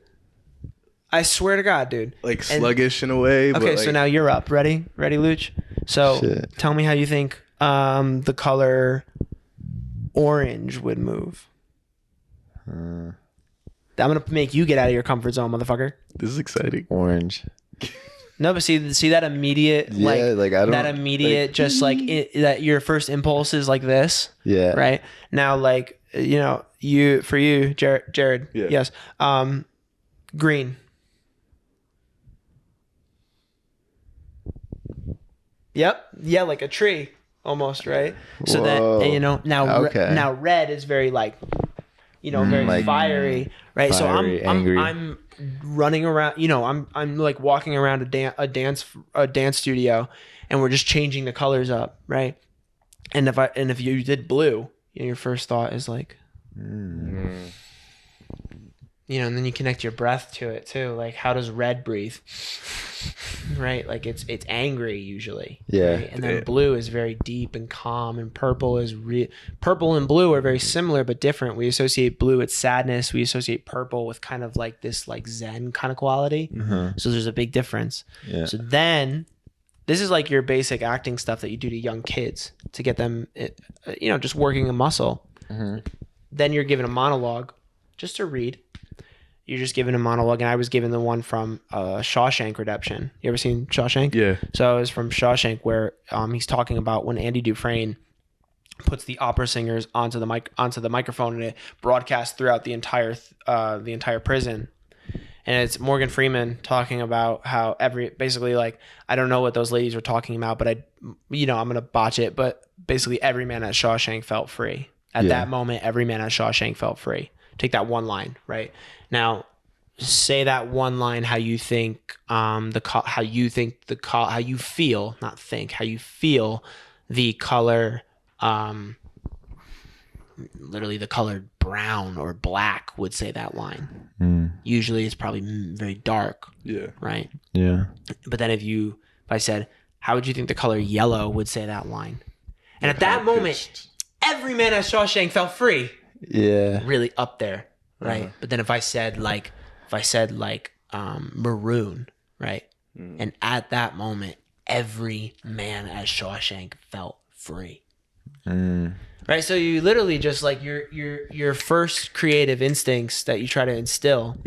A: I swear to God, dude.
B: like sluggish in a way.
A: Okay,
B: but
A: so
B: like,
A: now you're up. Ready, Luch? So
C: Shit.
A: tell me how you think the color orange would move. I'm gonna make you get out of your comfort zone, motherfucker.
B: this is exciting.
C: Orange.
A: No, but see that immediate, like
C: I don't,
A: that immediate, just like that your first impulse is like this,
C: Yeah.
A: right? Now, like, you know, Jared,
B: Yeah.
A: yes, green. Yep, yeah, like a tree, almost, right? So
C: Whoa.
A: that, you know, now
C: Okay.
A: now red is very like, you know, very
C: like
A: fiery, right?
C: fiery,
A: So
C: angry.
A: I'm running around, you know, I'm like walking around a dance studio, and we're just changing the colors up, right? And if you did blue, you know, your first thought is like, you know, and then you connect your breath to it too. Like, how does red breathe? Right? Like it's angry usually.
C: Yeah.
A: Right? And then blue is very deep and calm, and purple is purple and blue are very similar but different. We associate blue with sadness. We associate purple with kind of like this like Zen kind of quality. So there's a big difference.
C: Yeah.
A: So then this is like your basic acting stuff that you do to young kids to get them, you know, just working a muscle. Then you're given a monologue just to read. You're just given a monologue, and I was given the one from Shawshank Redemption. You ever seen Shawshank?
B: Yeah.
A: So it was from Shawshank, where he's talking about when Andy Dufresne puts the opera singers onto the microphone, and it broadcasts throughout the entire prison. And it's Morgan Freeman talking about how basically like, I don't know what those ladies were talking about, but I'm gonna botch it, but basically every man at Shawshank felt free. At that moment, every man at Shawshank felt free. Take that one line, right? Now, say that one line how you think how you feel, not think, how you feel the color literally the color brown or black would say that line. Usually it's probably very dark.
B: Yeah.
A: Right?
C: Yeah.
A: But then if I said, how would you think the color yellow would say that line? And at that moment, every man at Shawshank felt free.
C: Yeah.
A: Really up there, right? But then if I said maroon, right? And at that moment, every man at Shawshank felt free. Right? So you literally just like your first creative instincts that you try to instill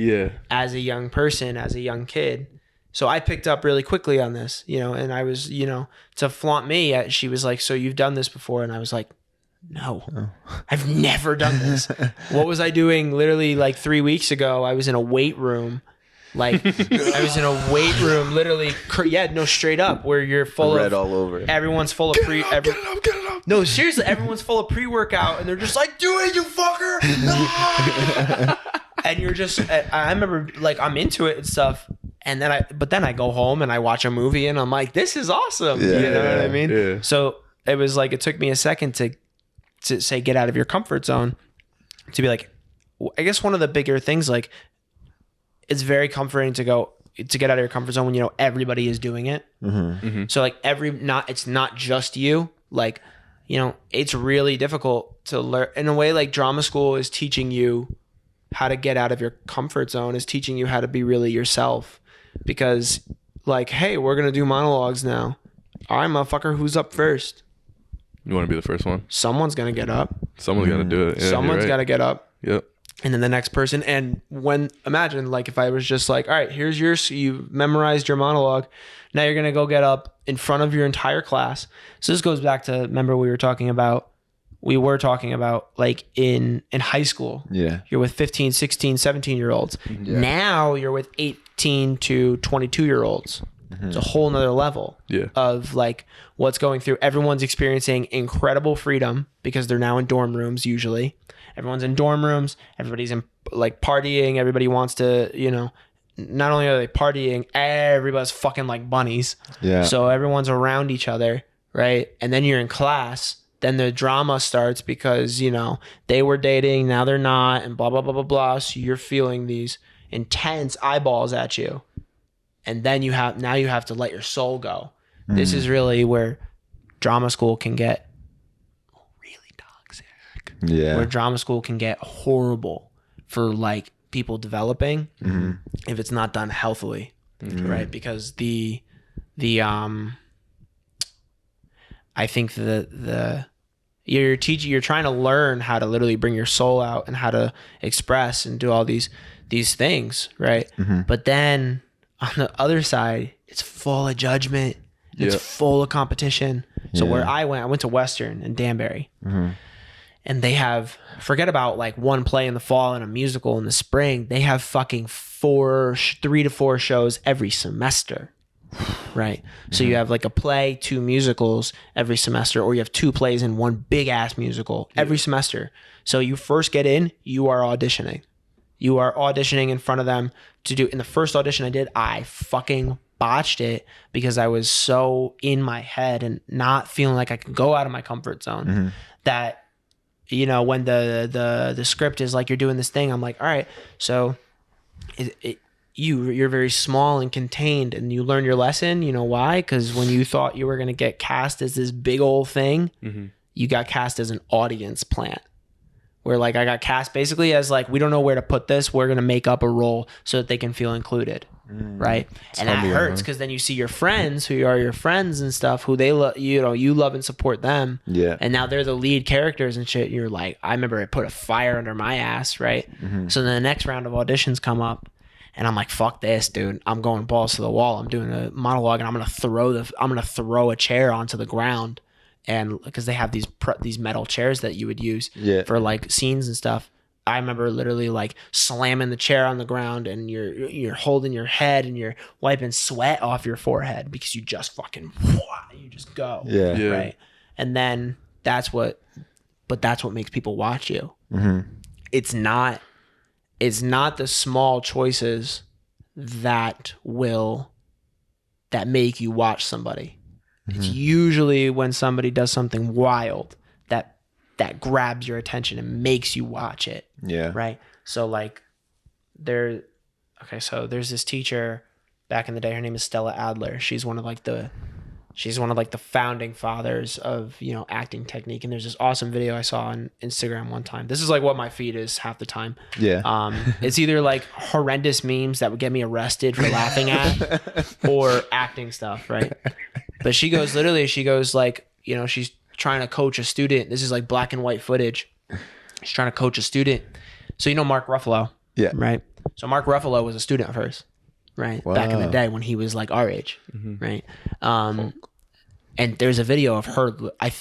A: as a young person, as a young kid. So I picked up really quickly on this, and I was, to flaunt me, she was like, so you've done this before? And I was like, no, I've never done this. What was I doing literally like 3 weeks ago? I was in a weight room. Literally, straight up, where you're full
C: Red
A: of
C: all over.
A: Everyone's full of
B: Get it up.
A: No, seriously, everyone's full of pre-workout, and they're just like, "Do it, you fucker!" And you're just, I remember, like, I'm into it and stuff, and then I go home and I watch a movie, and I'm like, "This is awesome."
C: Yeah,
A: you know what I mean?
B: Yeah.
A: So it was like it took me a second to say get out of your comfort zone, to be like, I guess one of the bigger things, like, it's very comforting to get out of your comfort zone when everybody is doing it. So like it's not just you. Like, it's really difficult to learn in a way. Like, drama school is teaching you how to get out of your comfort zone, is teaching you how to be really yourself, because like, hey, we're going to do monologues now. All right, motherfucker, who's up first?
B: You want to be the first one?
A: Someone's going to get up.
B: Someone's got to do it. Yeah,
A: Someone's got to get up.
B: Yep.
A: And then the next person. And imagine like if I was just like, all right, here's you memorized your monologue. Now you're going to go get up in front of your entire class. So this goes back to, remember we were talking about like in high school.
C: Yeah.
A: You're with 15, 16, 17-year-olds. Yeah. Now you're with 18 to 22-year-olds. It's a whole nother level of like what's going through. Everyone's experiencing incredible freedom because they're now in dorm rooms. Usually everyone's in dorm rooms. Everybody's in like partying. Everybody wants to, not only are they partying, everybody's fucking like bunnies. Yeah. So everyone's around each other. Right. And then you're in class. Then the drama starts because, they were dating. Now they're not, and blah, blah, blah, blah, blah. So you're feeling these intense eyeballs at you. And then you have to let your soul go. This is really where drama school can get really toxic. Yeah. Where drama school can get horrible for like people developing if it's not done healthily, right? Because I think you're trying to learn how to literally bring your soul out and how to express and do all these things, right? But then on the other side, it's full of judgment. It's full of competition. So where I went to Western in Danbury. And they have, forget about like one play in the fall and a musical in the spring. They have fucking 3 to 4 shows every semester. Right. So you have like a play, 2 musicals every semester, or you have 2 plays and 1 big ass musical every semester. So you first get in, you are auditioning. You are auditioning in front of them to do. In the first audition I did, I fucking botched it because I was so in my head and not feeling like I could go out of my comfort zone that, when the script is like, you're doing this thing, I'm like, all right, so you're very small and contained and you learn your lesson. You know why? Because when you thought you were going to get cast as this big old thing, you got cast as an audience plant. Where like I got cast basically as like, we don't know where to put this. We're going to make up a role so that they can feel included. Right. And that hurts because then you see your friends who are your friends and stuff who they love, you love and support them. Yeah. And now they're the lead characters and shit. You're like, I remember it put a fire under my ass. Right. So then the next round of auditions come up and I'm like, fuck this, dude. I'm going balls to the wall. I'm doing a monologue and I'm going to throw a chair onto the ground. And because they have these metal chairs that you would use for like scenes and stuff. I remember literally like slamming the chair on the ground and you're holding your head and you're wiping sweat off your forehead because you just fucking, you just go. Yeah. Right. And then that's what makes people watch you. It's not it's not the small choices that make you watch somebody. It's usually when somebody does something wild that grabs your attention and makes you watch it.
C: Yeah.
A: Right. So like there's this teacher back in the day. Her name is Stella Adler. She's one of like the founding fathers of, you know, acting technique. And there's this awesome video I saw on Instagram one time. This is like what my feed is half the time.
C: Yeah.
A: It's either like horrendous memes that would get me arrested for laughing at or acting stuff. Right. But she goes like, you know, she's trying to coach a student. This is like black and white footage. She's trying to coach a student. So, you know, Mark Ruffalo.
C: Yeah.
A: Right. So Mark Ruffalo was a student of hers. Right.
C: Wow.
A: Back in the day when he was like our age. Right. And there's a video of her. I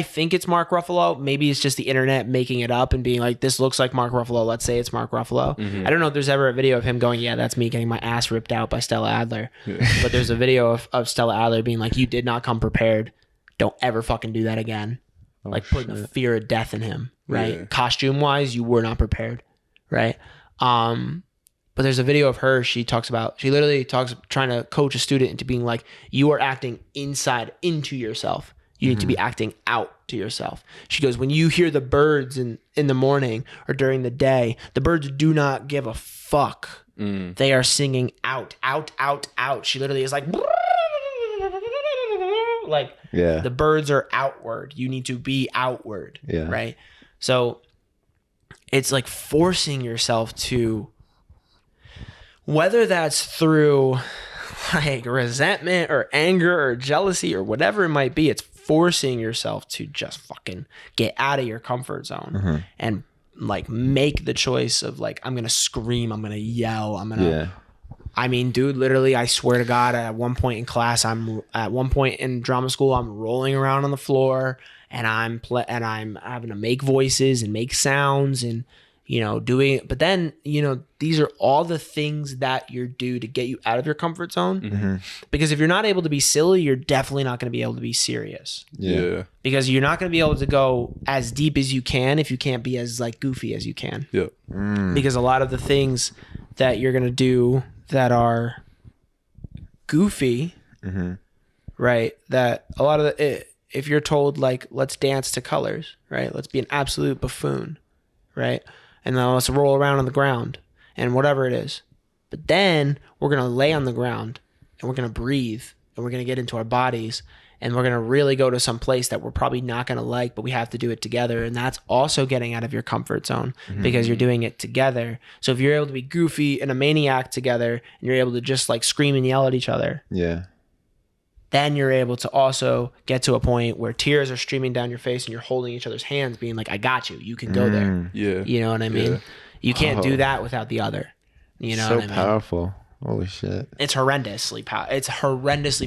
A: think it's Mark Ruffalo. Maybe it's just the internet making it up and being like, this looks like Mark Ruffalo. Let's say it's Mark Ruffalo. I don't know if there's ever a video of him going, yeah, that's me getting my ass ripped out by Stella Adler. But there's a video of Stella Adler being like, you did not come prepared. Don't ever fucking do that again. Like putting a fear of death in him. Right.
B: Yeah.
A: Costume wise, you were not prepared. Right. But there's a video of her. She literally talks trying to coach a student into being like, you are acting inside into yourself. You need to be acting out to yourself. She goes, when you hear the birds in the morning or during the day, the birds do not give a fuck. They are singing out, out, out, out. She literally is like the birds are outward. You need to be outward.
C: Yeah.
A: Right. So it's like forcing yourself to, whether that's through like resentment or anger or jealousy or whatever it might be, it's forcing yourself to just fucking get out of your comfort zone and like make the choice of like, I'm going to scream, I'm going to yell, I mean, dude, literally, I swear to God, at one point in class, at one point in drama school, I'm rolling around on the floor and I'm having to make voices and make sounds and, you know, doing, but then, you know, these are all the things that you do to get you out of your comfort zone. Because if you're not able to be silly, you're definitely not going to be able to be serious.
B: Yeah.
A: Because you're not going to be able to go as deep as you can if you can't be as like goofy as you can.
B: Yeah.
A: Because a lot of the things that you're going to do that are goofy, right? That a lot of if you're told like, let's dance to colors, right? Let's be an absolute buffoon, right? And then let's roll around on the ground and whatever it is. But then we're going to lay on the ground and we're going to breathe and we're going to get into our bodies and we're going to really go to some place that we're probably not going to like, but we have to do it together. And that's also getting out of your comfort zone because you're doing it together. So if you're able to be goofy and a maniac together and you're able to just like scream and yell at each other, then you're able to also get to a point where tears are streaming down your face and you're holding each other's hands being like, I got you. You can go there.
B: Yeah.
A: You know what I mean?
B: Yeah.
A: You can't do that without the other. You know
C: so
A: what I mean?
C: powerful. Holy shit.
A: It's horrendously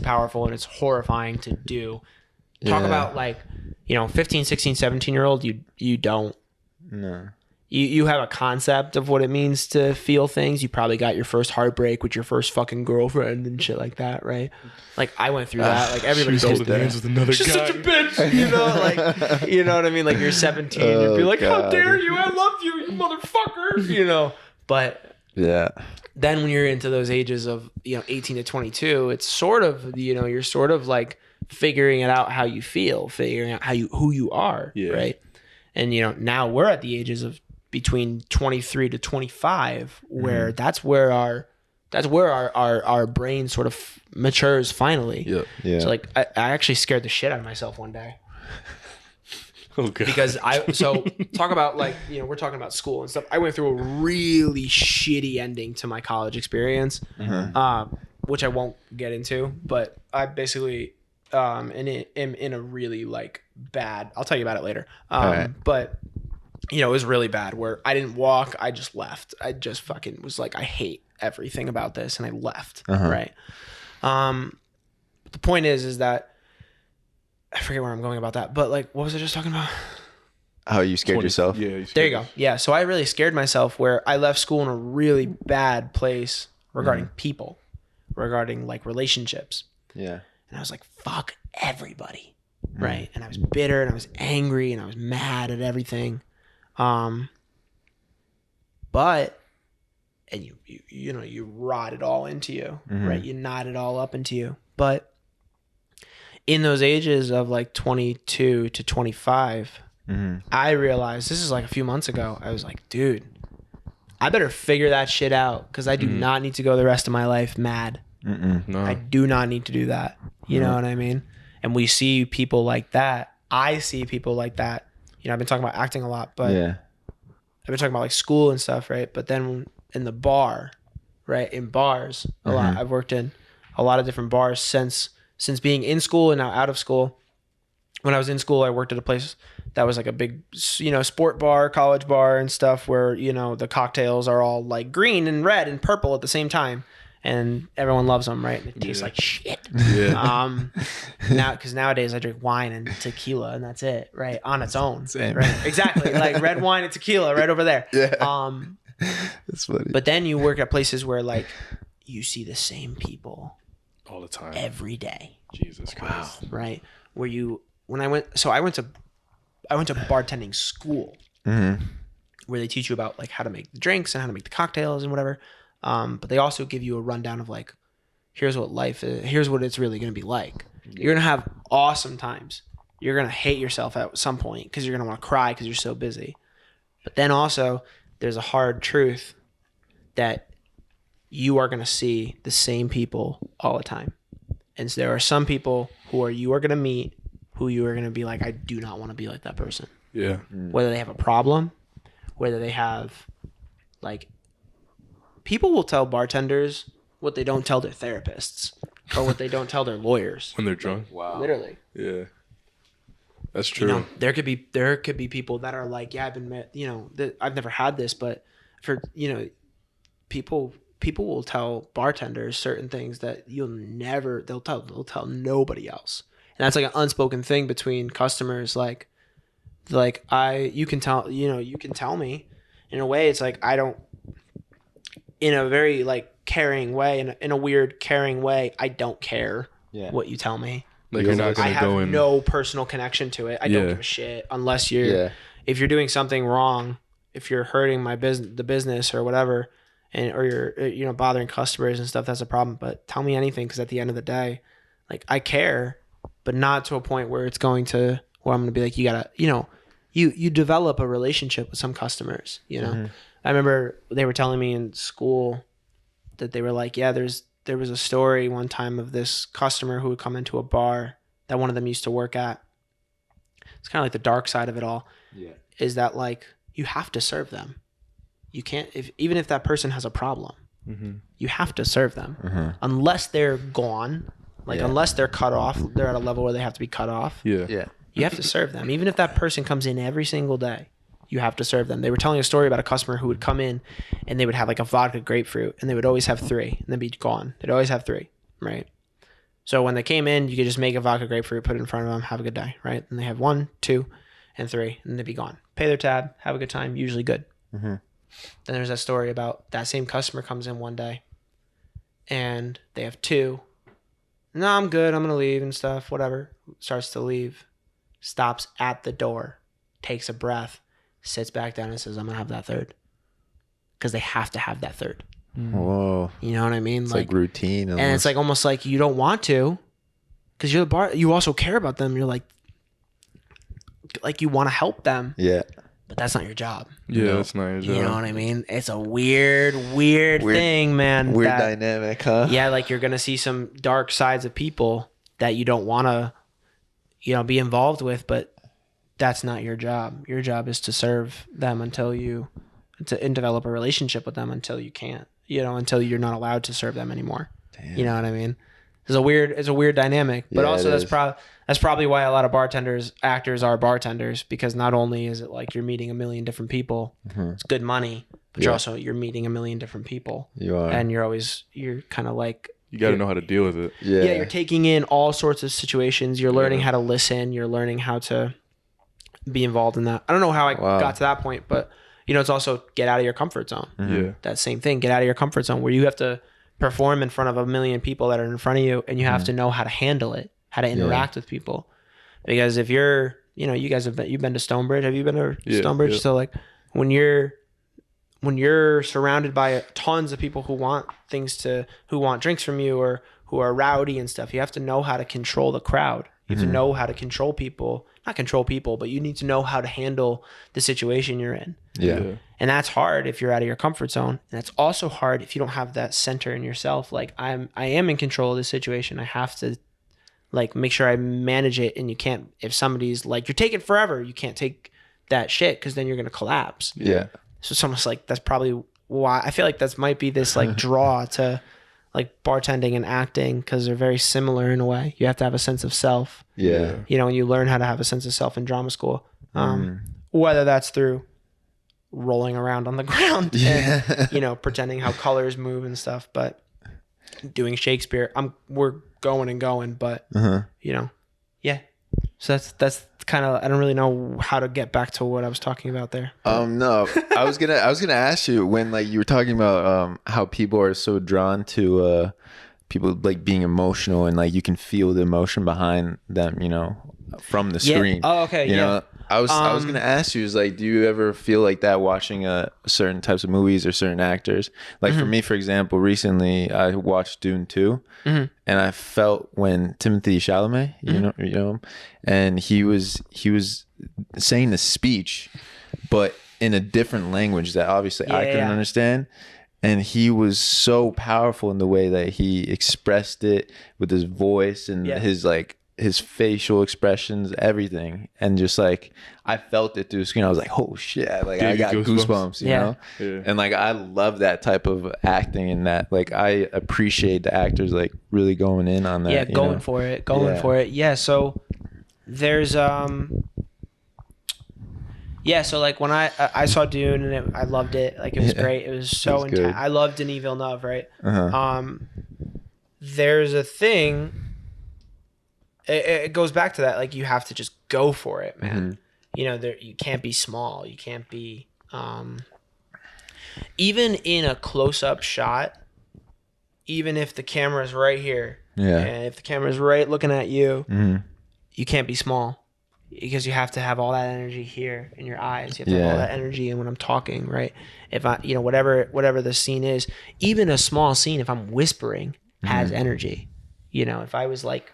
A: powerful and it's horrifying to do. Talk about like, you know, 15, 16, 17-year-old, you don't.
C: No.
A: You have a concept of what it means to feel things. You probably got your first heartbreak with your first fucking girlfriend and shit like that, right? Like I went through that. Like everybody
B: She's
A: goes
B: holding
A: there.
B: hands with another
A: She's
B: guy.
A: such a bitch, you know, like you know what I mean? Like you're 17, you'd be like, how dare you? I love you, you motherfucker, you know. But
C: yeah.
A: Then when you're into those ages of, you know, 18 to 22, it's sort of, you know, you're sort of like figuring it out how you feel, figuring out who you are, right? And you know, now we're at the ages of between 23 to 25 where that's where our brain sort of matures finally.
C: Yeah.
A: So like I actually scared the shit out of myself one day.
B: Oh god.
A: Because talk about like, you know, we're talking about school and stuff. I went through a really shitty ending to my college experience, which I won't get into, but I basically am in a really like bad, I'll tell you about it later. But you know, it was really bad where I didn't walk. I just left. I just fucking was like, I hate everything about this. And I left. Right. The point is that I forget where I'm going about that, but like, what was I just talking about?
C: How you scared yourself?
B: Yeah.
A: There you go. Yeah. So I really scared myself where I left school in a really bad place regarding people, regarding like relationships.
C: Yeah.
A: And I was like, fuck everybody. Right. And I was bitter and I was angry and I was mad at everything. but and you rot it all into you,
C: Mm-hmm.
A: right? You knot it all up into you. But in those ages of like 22 to 25,
C: Mm-hmm.
A: I realized, this is like a few months ago, I was like, dude, I better figure that shit out, because I do not need to go the rest of my life mad.
B: No.
A: I do not need to do that. You know what I mean? And we see people like that. I see people like that. You know, I've been talking about acting a lot, but
C: Yeah.
A: I've been talking about like school and stuff, right? But then in the bar, right? In bars, a lot. I've worked in a lot of different bars since being in school and now out of school. When I was in school, I worked at a place that was like a big, sport bar, college bar and stuff, where, the cocktails are all like green and red and purple at the same time. And everyone loves them, right? And it tastes like shit.
B: Yeah.
A: Because nowadays I drink wine and tequila, and that's it, right? On its own.
C: Same.
A: Right? Exactly. Like red wine and tequila right over there.
C: Yeah. That's funny.
A: But then you work at places where like you see the same people
B: All the time.
A: every day,
B: Jesus Christ.
A: right? I went to bartending school,
C: Mm-hmm.
A: where they teach you about like how to make the drinks and how to make the cocktails and whatever. But they also give you a rundown of like, here's what life is. Here's what it's really going to be like. You're going to have awesome times. You're going to hate yourself at some point because you're going to want to cry because you're so busy. But then also there's a hard truth that you are going to see the same people all the time. And so there are some people you are going to meet who you are going to be like, I do not want to be like that person.
B: Yeah.
A: Whether they have a problem, whether they have like, people will tell bartenders what they don't tell their therapists or what they don't tell their lawyers.
B: When they're drunk.
C: Wow.
A: Literally.
B: Yeah. That's true.
A: There could be people that are like, yeah, I've been, I've never had this, but for, people will tell bartenders certain things that they'll tell nobody else. And that's like an unspoken thing between customers. Like you can tell me in a way. It's like, I don't, in a very like caring way, in a weird caring way, I don't care what you tell me.
B: Like you're not
A: I
B: gonna go
A: have
B: in.
A: no personal connection to it. I don't give a shit unless if you're doing something wrong, if you're hurting the business or whatever, or you're bothering customers and stuff, that's a problem. But tell me anything, because at the end of the day, like, I care, but not to a point where it's going to where I'm gonna be like, you gotta, you develop a relationship with some customers. I remember they were telling me in school that they were like, yeah, there was a story one time of this customer who would come into a bar that one of them used to work at. It's kind of like the dark side of it all. Yeah. Is that like, you have to serve them. You can't, even if that person has a problem, you have to serve them unless they're gone. Like unless they're cut off, they're at a level where they have to be cut off.
B: Yeah.
C: Yeah.
A: You have to serve them. Even if that person comes in every single day, you have to serve them. They were telling a story about a customer who would come in and they would have like a vodka grapefruit, and they would always have 3 and then be gone. They'd always have 3, right? So when they came in, you could just make a vodka grapefruit, put it in front of them, have a good day, right? And they have 1, 2, and 3, and they'd be gone. Pay their tab, have a good time, usually good. Then there's that story about that same customer comes in one day and they have 2. No, I'm good. I'm going to leave and stuff, whatever. Starts to leave, stops at the door, takes a breath, sits back down and says, I'm going to have that 3rd. Because they have to have that 3rd.
C: Whoa.
A: You know what I mean?
C: It's like routine.
A: And it's like almost like you don't want to, because you're the bar. You also care about them. You're like you want to help them.
C: Yeah.
A: But that's not your job.
B: Yeah, that's not your job.
A: You know what I mean? It's a weird thing, man.
C: Weird dynamic, huh?
A: Yeah, like you're gonna see some dark sides of people that you don't want to, be involved with, but that's not your job. Your job is to serve them and develop a relationship with them until you can't, until you're not allowed to serve them anymore. Damn. You know what I mean? It's a weird dynamic, but also that's probably why a lot of actors are bartenders, because not only is it like you're meeting a million different people, it's good money, but you're meeting a million different people. You are, and you're kind of like,
B: you got to know how to deal with it.
A: Yeah, you're taking in all sorts of situations. You're learning how to listen. You're learning how to be involved in that. I don't know how I got to that point, but it's also get out of your comfort zone.
B: Yeah,
A: that same thing. Get out of your comfort zone where you have to perform in front of a million people that are in front of you, and you have to know how to handle it, how to interact with people. Because if you're, you guys you've been to Stonebridge. Have you been to Stonebridge? Yeah. So like when when you're surrounded by tons of people who want drinks from you or who are rowdy and stuff, you have to know how to control the crowd. You have to know how to control people, not control people, but you need to know how to handle the situation you're in.
C: Yeah.
A: And that's hard if you're out of your comfort zone. And it's also hard if you don't have that center in yourself. Like I am in control of this situation. I have to like make sure I manage it. And you can't, if somebody's like, you're taking forever, you can't take that shit because then you're going to collapse.
C: Yeah.
A: So it's almost like that's probably why I feel like that might be this like draw to like bartending and acting, because they're very similar in a way. You have to have a sense of self.
C: Yeah.
A: You know, and you learn how to have a sense of self in drama school. Whether that's through rolling around on the ground and, you know, pretending how colors move and stuff, but doing Shakespeare, we're going, but you know, yeah. So that's kind of, I don't really know how to get back to what I was talking about there.
C: No, I was gonna ask you when like you were talking about how people are so drawn to people like being emotional and like you can feel the emotion behind them, you know, from the screen.
A: Oh, okay.
C: You know, I was gonna ask you is like, do you ever feel like that watching certain types of movies or certain actors? Like for me, for example, recently I watched Dune 2, and I felt when Timothée Chalamet, you know, and he was saying the speech, but in a different language that obviously I couldn't understand. And he was so powerful in the way that he expressed it with his voice and his facial expressions, everything. And just like, I felt it through the screen. I was like, oh shit. Like I got goosebumps, you know? Yeah. And like, I love that type of acting and that, like, I appreciate the actors like really going in on that.
A: Yeah. Going for it. Yeah. So there's, so like when I saw Dune and I loved it. Like it was great. It was so intense. I love Denis Villeneuve, right? There's a thing, it goes back to that, like you have to just go for it, man. You know, you can't be small. You can't be even in a close-up shot, even if the camera's right here, and if the camera's right looking at you, you can't be small, because you have to have all that energy here in your eyes. You have to have all that energy in when I'm talking, right? If I, you know, whatever the scene is, even a small scene, if I'm whispering, has energy. You know, if I was like,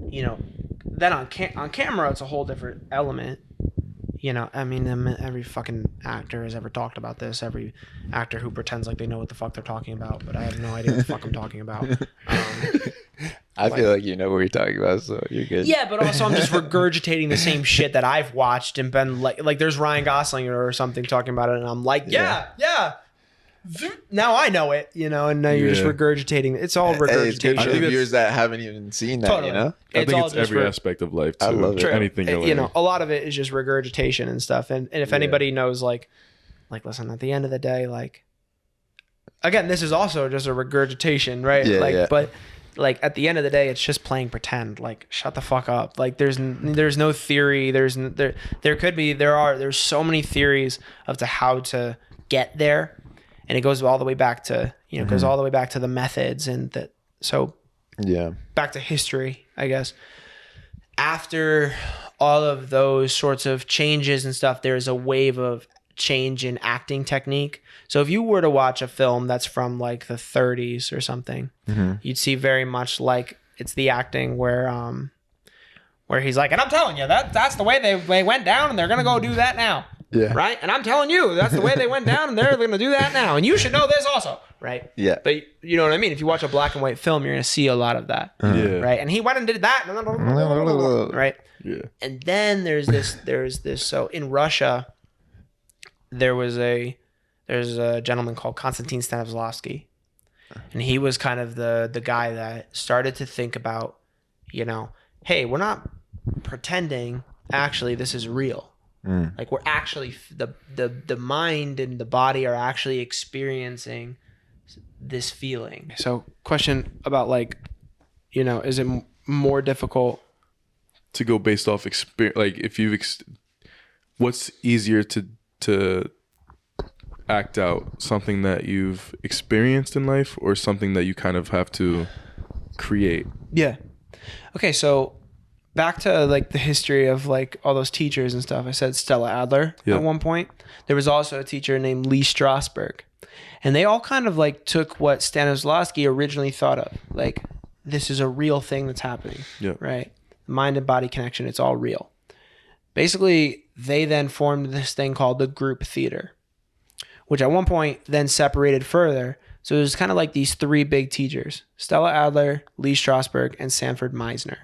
A: you know, then on camera, it's a whole different element. You know, I mean, every fucking actor has ever talked about this. Every actor who pretends like they know what the fuck they're talking about, but I have no idea what the fuck I'm talking about.
C: I feel like you know what you're talking about, so you're good.
A: Yeah, but also I'm just regurgitating the same shit that I've watched and been like there's Ryan Gosling or something talking about it, and I'm like, yeah. Now I know it, you know, and now you're just regurgitating. It's all regurgitation.
C: It's good for viewers that haven't even seen that, you know?
B: I think it's every aspect of life, too.
C: I love it.
B: Anything
A: you know, a lot of it is just regurgitation and stuff. And if anybody knows, like, listen, at the end of the day, like, again, this is also just a regurgitation, right? But like at the end of the day, it's just playing pretend. Like, shut the fuck up. Like, there's no theory. There's so many theories of to how to get there. And it goes all the way back to, you know, goes all the way back to the methods and that. So back to history, I guess. After all of those sorts of changes and stuff, there's a wave of change in acting technique. So if you were to watch a film that's from like the 30s or something, you'd see very much like it's the acting where he's like, and I'm telling you that's the way they went down, and they're gonna go do that now. Yeah. Right? And I'm telling you, that's the way they went down, and they're going to do that now. And you should know this also. Right?
C: Yeah.
A: But you know what I mean? If you watch a black and white film, you're going to see a lot of that. Right? And he went and did that. Right? Yeah. And then there's this. So in Russia, there's a gentleman called Konstantin Stanislavski. And he was kind of the guy that started to think about, you know, hey, we're not pretending. Actually, this is real. Like we're actually the mind and the body are actually experiencing this feeling. So question about like, you know, is it more difficult
B: to go based off experience? Like if you've, what's easier to act out, something that you've experienced in life or something that you kind of have to create?
A: Yeah. Okay. So back to like the history of like all those teachers and stuff. I said Stella Adler
B: Yeah.
A: at one point. There was also a teacher named Lee Strasberg, and they all kind of like took what Stanislavski originally thought of, like this is a real thing that's happening,
B: Yeah.
A: right? Mind and body connection, it's all real. Basically, they then formed this thing called the group theater, which at one point then separated further. So it was kind of like these three big teachers: Stella Adler, Lee Strasberg, and Sanford Meisner,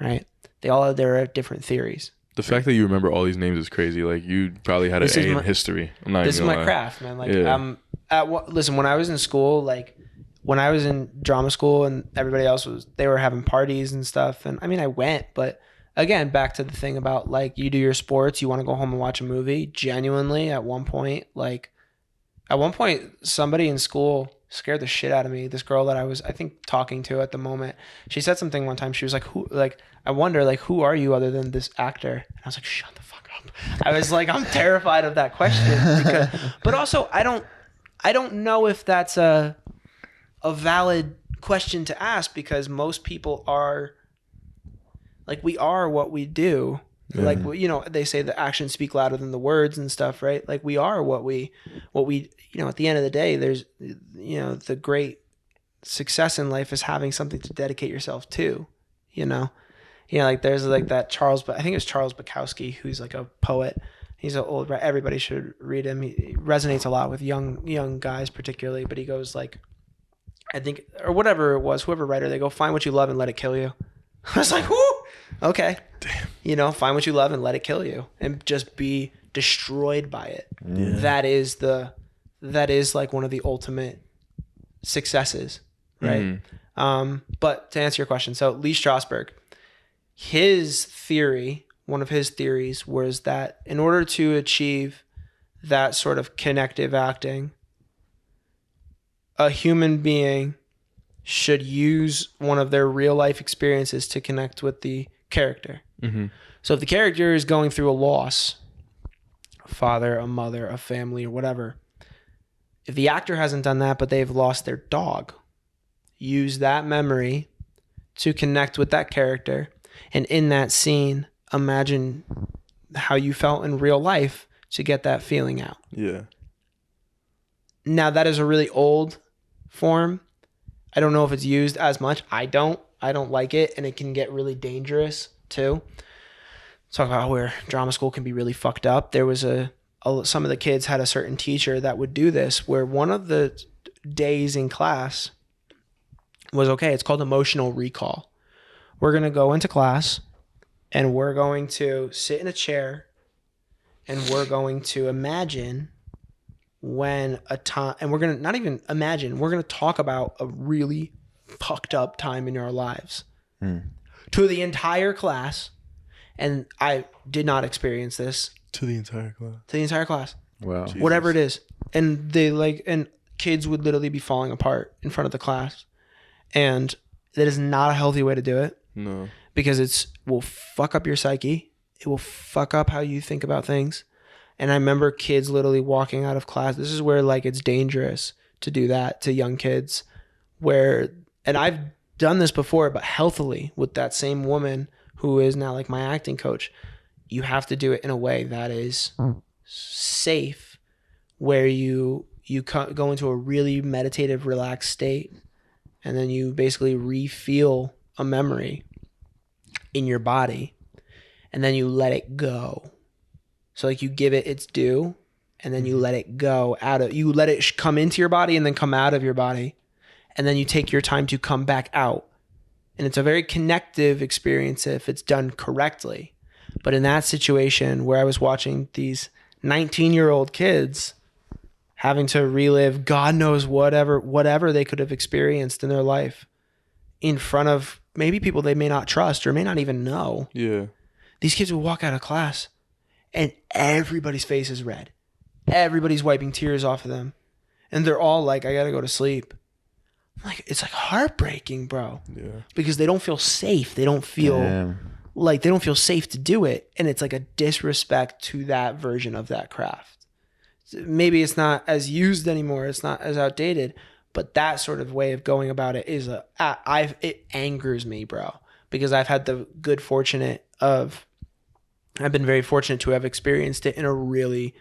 A: right? They all had their different theories.
B: The fact that you remember all these names is crazy. Like you probably had an
A: This
B: A
A: is
B: in
A: my-
B: history. I'm not
A: This is
B: even
A: my
B: gonna lie.
A: craft, man. Like
B: Yeah.
A: listen, when I was in school, like when I was in drama school and everybody else they were having parties and stuff. And I mean, I went, but again, back to the thing about like you do your sports, you want to go home and watch a movie. Genuinely, at one point, somebody in school scared the shit out of me. This girl that I was, I think, talking to at the moment, she said something one time. She was like, "Who? Like, I wonder, like, who are you other than this actor?" And I was like, "Shut the fuck up." I was like, I'm terrified of that question, because, but also I don't know if that's a valid question to ask, because most people are like, we are what we do.
B: Yeah.
A: Like, you know, they say the actions speak louder than the words and stuff, right? Like we are what we, you know, at the end of the day, there's, you know, the great success in life is having something to dedicate yourself to, you know, like there's like that I think it was Charles Bukowski, who's like a poet. He's an old, everybody should read him. He resonates a lot with young guys particularly, but he goes like, I think, or whatever it was, whoever writer, they go, find what you love and let it kill you. I was like, whoo, okay. Damn. You know, find what you love and let it kill you, and just be destroyed by it. Yeah. That is like one of the ultimate successes, right? But to answer your question, so Lee Strasberg, his theory, one of his theories was that in order to achieve that sort of connective acting, a human being should use one of their real life experiences to connect with the character.
B: Mm-hmm.
A: So if the character is going through a loss, a father, a mother, a family, or whatever, if the actor hasn't done that, but they've lost their dog, use that memory to connect with that character. And in that scene, imagine how you felt in real life to get that feeling out.
B: Yeah.
A: Now, that is a really old form. I don't know if it's used as much. I don't like it, and it can get really dangerous too. Talk about where drama school can be really fucked up. There was some of the kids had a certain teacher that would do this, where one of the days in class was, okay, it's called emotional recall. We're going to go into class and we're going to sit in a chair and we're going to imagine when a time, and we're going to not even imagine, we're going to talk about a really fucked up time in our lives to the entire class. And I did not experience this.
B: To the entire class.
C: Wow.
B: Jesus.
A: Whatever it is. And and kids would literally be falling apart in front of the class. And that is not a healthy way to do it.
B: No.
A: Because it will fuck up your psyche. It will fuck up how you think about things. And I remember kids literally walking out of class. This is where like it's dangerous to do that to young kids. And I've done this before, but healthily, with that same woman who is now like my acting coach. You have to do it in a way that is safe, where you go into a really meditative, relaxed state, and then you basically re-feel a memory in your body, and then you let it go. So like you give it its due, and then you let it go you let it come into your body and then come out of your body, and then you take your time to come back out. And it's a very connective experience if it's done correctly. But in that situation where I was watching these 19-year-old kids having to relive God knows whatever they could have experienced in their life in front of maybe people they may not trust or may not even know.
B: Yeah.
A: These kids would walk out of class and everybody's face is red. Everybody's wiping tears off of them. And they're all like, I gotta go to sleep. Like, it's like heartbreaking, bro.
B: Yeah.
A: Because they don't feel safe. They don't feel like they don't feel safe to do it. And it's like a disrespect to that version of that craft. Maybe it's not as used anymore. It's not as outdated, but that sort of way of going about it is it angers me, bro. because I've had the I've been very fortunate to have experienced it in a really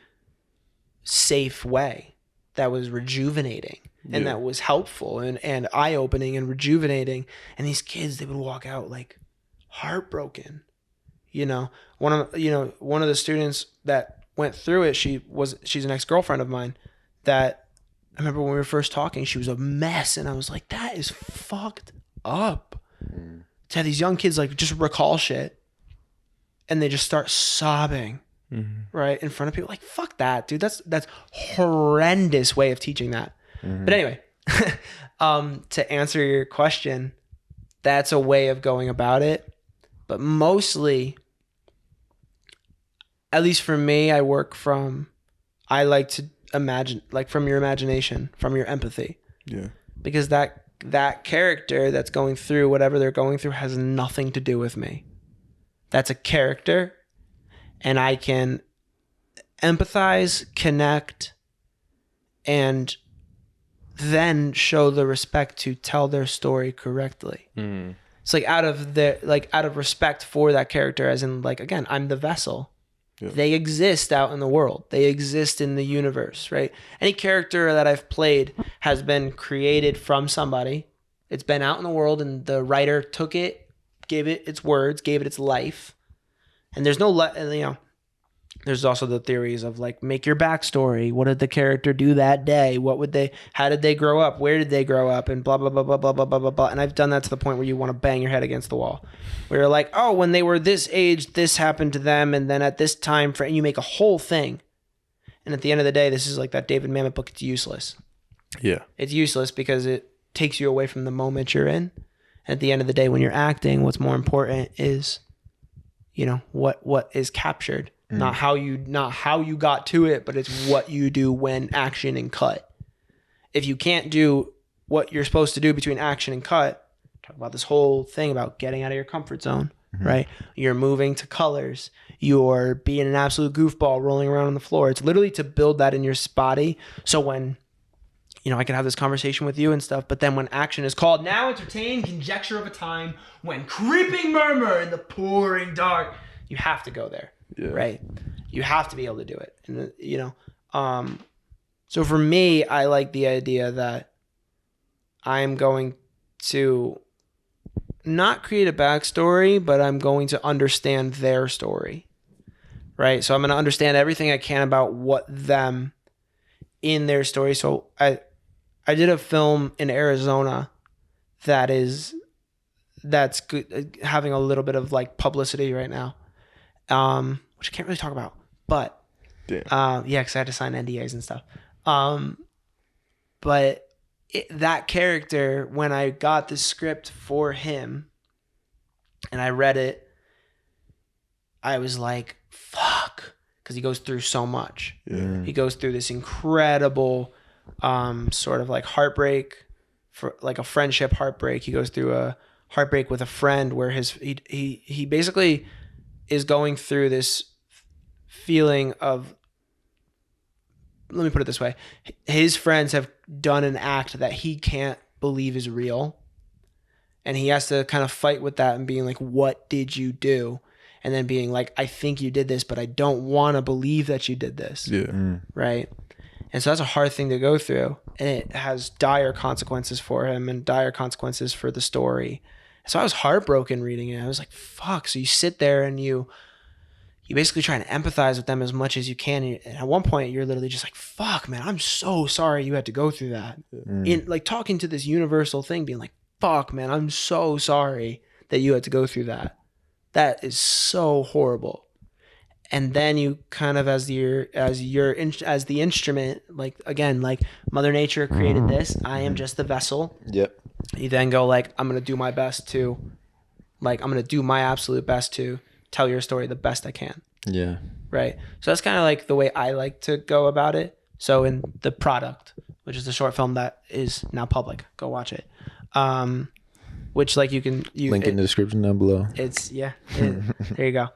A: safe way that was rejuvenating and that was helpful and eye-opening and rejuvenating. And these kids, they would walk out like heartbroken. One of the students that went through it, she's an ex-girlfriend of mine that I remember when we were first talking, she was a mess. And I was like, that is fucked up. To have these young kids like just recall shit and they just start sobbing right in front of people. Like, fuck that, dude. That's horrendous way of teaching that. But anyway, to answer your question, that's a way of going about it. But mostly, at least for me, I like to imagine, like, from your imagination, from your empathy. Yeah. Because that character that's going through whatever they're going through has nothing to do with me. That's a character, and I can empathize, connect, and then show the respect to tell their story correctly. It's like out of respect for that character, as in, like, again, I'm the vessel. Yeah. They exist out in the world. They exist in the universe, right? Any character that I've played has been created from somebody. It's been out in the world, and the writer took it, gave it its words, gave it its life. And there's there's also the theories of, like, make your backstory. What did the character do that day? How did they grow up? Where did they grow up? And blah, blah, blah, blah, blah, blah, blah, blah, blah. And I've done that to the point where you want to bang your head against the wall. Where you're like, oh, when they were this age, this happened to them. And then at this time frame, you make a whole thing. And at the end of the day, this is like that David Mamet book. It's useless. Yeah. It's useless because it takes you away from the moment you're in. And at the end of the day, when you're acting, what's more important is, what is captured. Not how you got to it, but it's what you do when action and cut. If you can't do what you're supposed to do between action and cut, talk about this whole thing about getting out of your comfort zone, right? You're moving to colors. You're being an absolute goofball rolling around on the floor. It's literally to build that in your body. So when, I can have this conversation with you and stuff, but then when action is called, now entertain conjecture of a time when creeping murmur in the pouring dark, you have to go there. Yeah. Right. You have to be able to do it. And, so for me, I like the idea that I'm going to not create a backstory, but I'm going to understand their story. Right. So I'm going to understand everything I can about what them in their story. So I did a film in Arizona that's good, having a little bit of like publicity right now. Which I can't really talk about, but because I had to sign NDAs and stuff. But that character, when I got the script for him and I read it, I was like, fuck, because he goes through so much. Yeah. He goes through this incredible sort of like heartbreak, for like a friendship heartbreak. He goes through a heartbreak with a friend where he basically is going through this feeling of, let me put it this way, his friends have done an act that he can't believe is real, and he has to kind of fight with that and being like, what did you do? And then being like, I think you did this, but I don't want to believe that you did this. Right? And so that's a hard thing to go through, and it has dire consequences for him and dire consequences for the story. So I was heartbroken reading it. I was like, fuck. So you sit there and you basically try and empathize with them as much as you can. And at one point, you're literally just like, fuck, man, I'm so sorry you had to go through that. In like talking to this universal thing, being like, fuck, man, I'm so sorry that you had to go through that. That is so horrible. And then you kind of, as the instrument, like, again, like Mother Nature created this. I am just the vessel. Yep. You then go like, I'm going to do my absolute best to tell your story the best I can. Yeah. Right. So that's kind of like the way I like to go about it. So in The Product, which is the short film that is now public, go watch it. Which like you link in the description down below. It's there you go.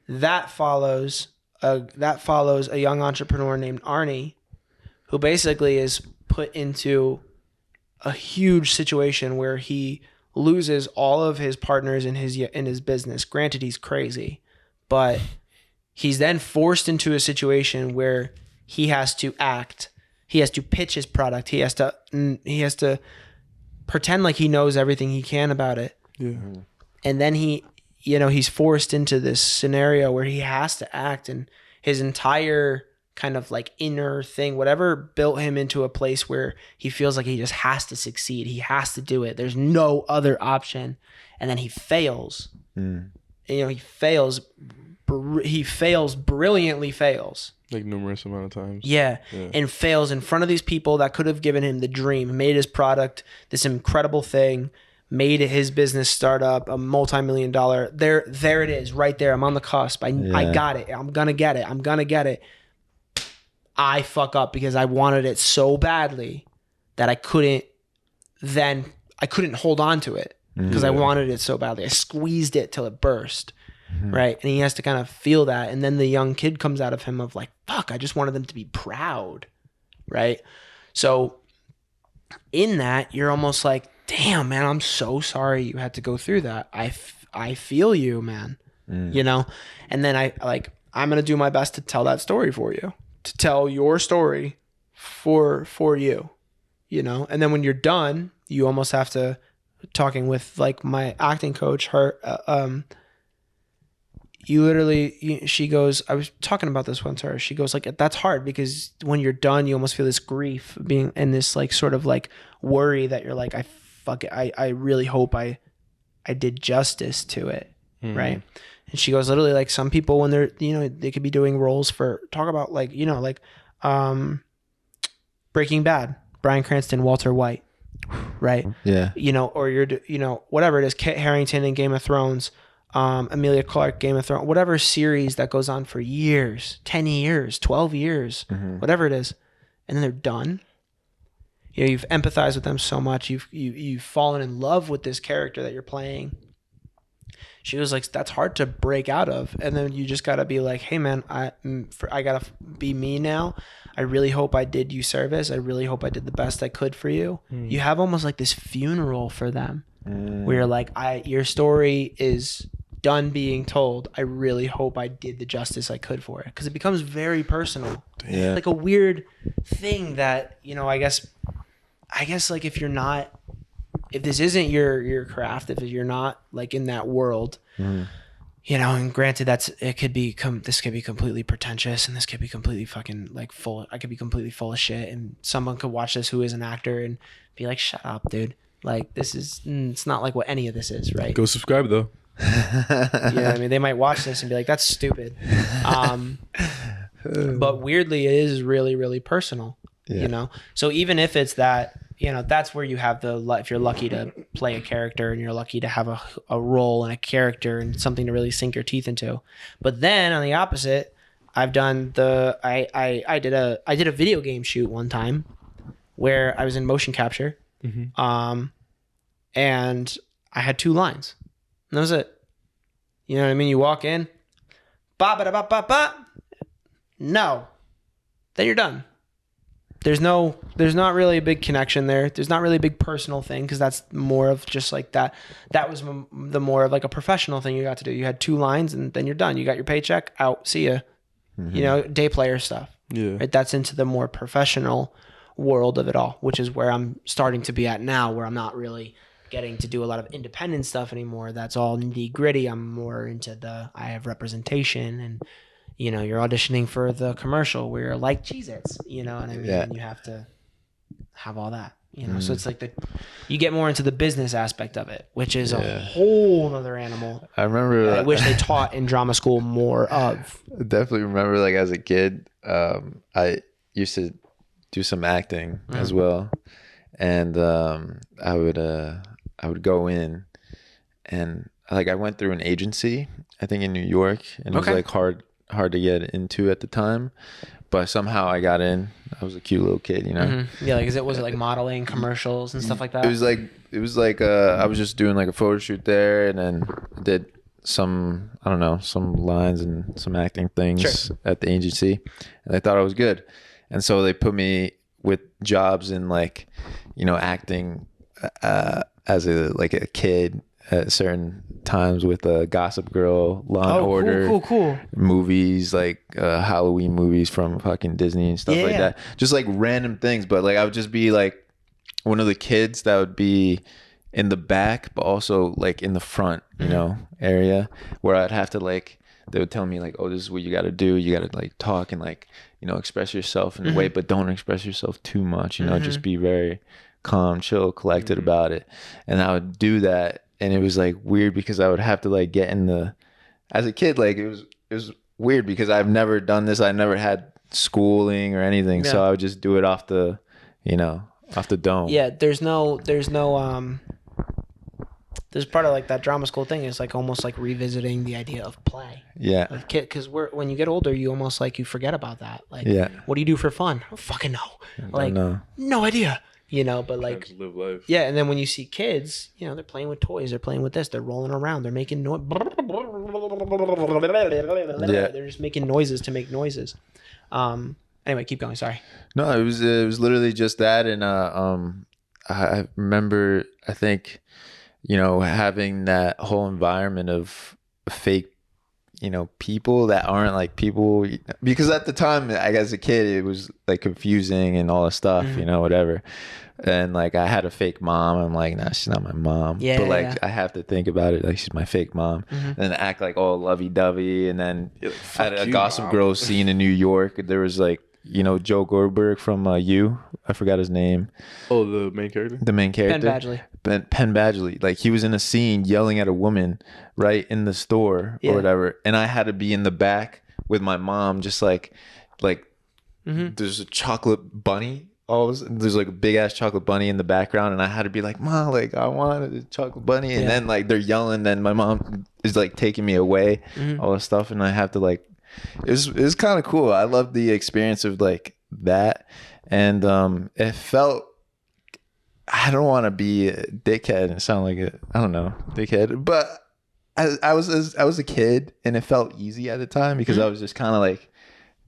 A: That follows a young entrepreneur named Arnie, who basically is put into a huge situation where he loses all of his partners in his business. Granted, he's crazy, but he's then forced into a situation where he has to act. He has to pitch his product. He has to pretend like he knows everything he can about it.
B: Yeah.
A: And then he's forced into this scenario where he has to act, and his entire kind of like inner thing, whatever built him into a place where he feels like he just has to succeed. He has to do it. There's no other option. And then he fails. And, he fails. He fails, brilliantly fails.
B: Like numerous amount of times.
A: Yeah. And fails in front of these people that could have given him the dream, made his product this incredible thing, made his business startup a multi-million-dollar. There it is, right there. I'm on the cusp. I got it. I'm gonna get it. I fuck up because I wanted it so badly that I couldn't hold on to it because I wanted it so badly. I squeezed it till it burst. Right. And he has to kind of feel that. And then the young kid comes out of him of like, fuck, I just wanted them to be proud. Right. So in that, you're almost like, damn, man, I'm so sorry you had to go through that. I feel you, man. And then I'm going to do my best to tell that story for you, to tell your story for you, and then when you're done, you almost have to, talking with like my acting coach, she goes, I was talking about this once to her. She goes like, that's hard because when you're done, you almost feel this grief being in this like sort of like worry that you're like, I really hope I did justice to it. Right. And she goes, literally, like some people when they're, they could be doing roles for, talk about like, Breaking Bad, Bryan Cranston, Walter White. Right.
C: Yeah.
A: Or you're, whatever it is, Kit Harington in Game of Thrones, Emilia Clarke, Game of Thrones, whatever series that goes on for years, 10 years, 12 years, whatever it is. And then they're done. You've empathized with them so much. You've fallen in love with this character that you're playing. She was like, that's hard to break out of. And then you just got to be like, hey man, I got to be me now. I really hope I did you service. I really hope I did the best I could for you. You have almost like this funeral for them where you're like, your story is done being told. I really hope I did the justice I could for it. Cause it becomes very personal.
C: Yeah.
A: Like a weird thing that, I guess like if this isn't your craft, if you're not like in that world, and granted this could be completely pretentious and this could be completely fucking like I could be completely full of shit and someone could watch this who is an actor and be like, shut up, dude. Like it's not like what any of this is, right?
B: Go subscribe though.
A: I mean, they might watch this and be like, that's stupid. But weirdly, it is really, really personal, So even if it's that, that's where you have if you're lucky to play a character and you're lucky to have a role and a character and something to really sink your teeth into. But then on the opposite, I've done I did a video game shoot one time where I was in motion capture, and I had 2 lines. And that was it. You know what I mean? You walk in, ba ba da ba ba ba. No. Then you're done. There's not really a big connection there. There's not really a big personal thing because that's more of just like that. That was the more of like a professional thing you got to do. You had 2 lines and then you're done. You got your paycheck, out, see ya. Day player stuff.
B: Yeah.
A: Right? That's into the more professional world of it all, which is where I'm starting to be at now, where I'm not really getting to do a lot of independent stuff anymore. That's all nitty gritty. I'm more into I have representation and, you're auditioning for the commercial where you're like Cheez-Its, you know what I mean?
C: Yeah.
A: And you have to have all that, So it's like you get more into the business aspect of it, which is a whole other animal.
C: I remember
A: I wish they taught in drama school more of.
C: Definitely remember like as a kid, I used to do some acting as well. And I would go in and like I went through an agency, I think in New York, and it was like hard to get into at the time, but somehow I got in. I was a cute little kid,
A: Yeah, like was it like modeling, commercials and stuff like that?
C: It was like I was just doing like a photo shoot there, and then did some lines and some acting things at the agency, and they thought I was good, and so they put me with jobs in like acting as a kid at certain times with Gossip Girl, Law and Order,
A: cool.
C: movies, like Halloween movies from fucking Disney and stuff like that. Just like random things, but like I would just be like one of the kids that would be in the back, but also like in the front, you know, area where I'd have to like, they would tell me like, oh, this is what you got to do. You got to like talk and like, you know, express yourself in a way, but don't express yourself too much, you know, just be very calm, chill, collected about it. And I would do that. And it was like weird because I would have to like get in as a kid, like it was weird because I've never done this. I never had schooling or anything. So I would just do it off the dome.
A: Yeah. There's part of like that drama school thing is like almost like revisiting the idea of play.
C: Yeah.
A: Like kid, because when you get older, you almost like you forget about that. Like, what do you do for fun? I don't fucking know. Like, no idea. You know, but like,
B: Just live life.
A: yeah. And then when you see kids, you know, they're playing with toys, they're playing with this, they're rolling around, they're making noise.
C: Yeah.
A: They're just making noises to make noises. Anyway, keep going. Sorry.
C: No, it was literally just that. And I remember, I think, you know, having that whole environment of fake, you know, people that aren't like people, because at the time, like as a kid, it was like confusing and all this stuff, you know, whatever. And like I had a fake mom. I'm like, nah, she's not my mom.
A: Yeah,
C: but like I have to think about it like she's my fake mom. And then act like all lovey dovey. And then at a Gossip Girl scene in New York, there was like, you know, Joe Goldberg from You. I forgot his name.
B: Oh, the main character?
C: The main character. Penn Badgley. Like he was in a scene yelling at a woman right in the store or whatever. And I had to be in the back with my mom, just like there's a chocolate bunny. There's like a big ass chocolate bunny in the background. And I had to be like, Mom, like I wanted a chocolate bunny. And then like they're yelling. Then my mom is like taking me away, all this stuff. And I have to like, it was kind of cool. I loved the experience of like that. And it felt, I don't want to be a dickhead and sound like dickhead, but I was a kid and it felt easy at the time because I was just kind of like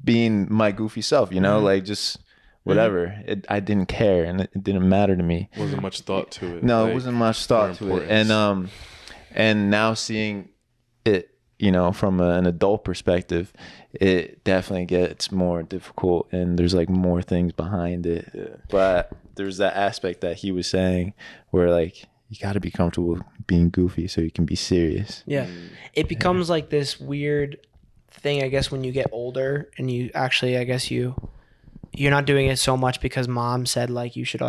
C: being my goofy self, you know, like just whatever. I didn't care and it didn't matter to me.
B: Wasn't much thought to it.
C: No, it wasn't much thought to it. And now seeing it, you know, from an adult perspective, it definitely gets more difficult and there's like more things behind it. Yeah. But there's that aspect that he was saying where like you got to be comfortable being goofy so you can be serious.
A: Yeah. It becomes like this weird thing, I guess, when you get older and you actually, I guess you're not doing it so much because mom said like you should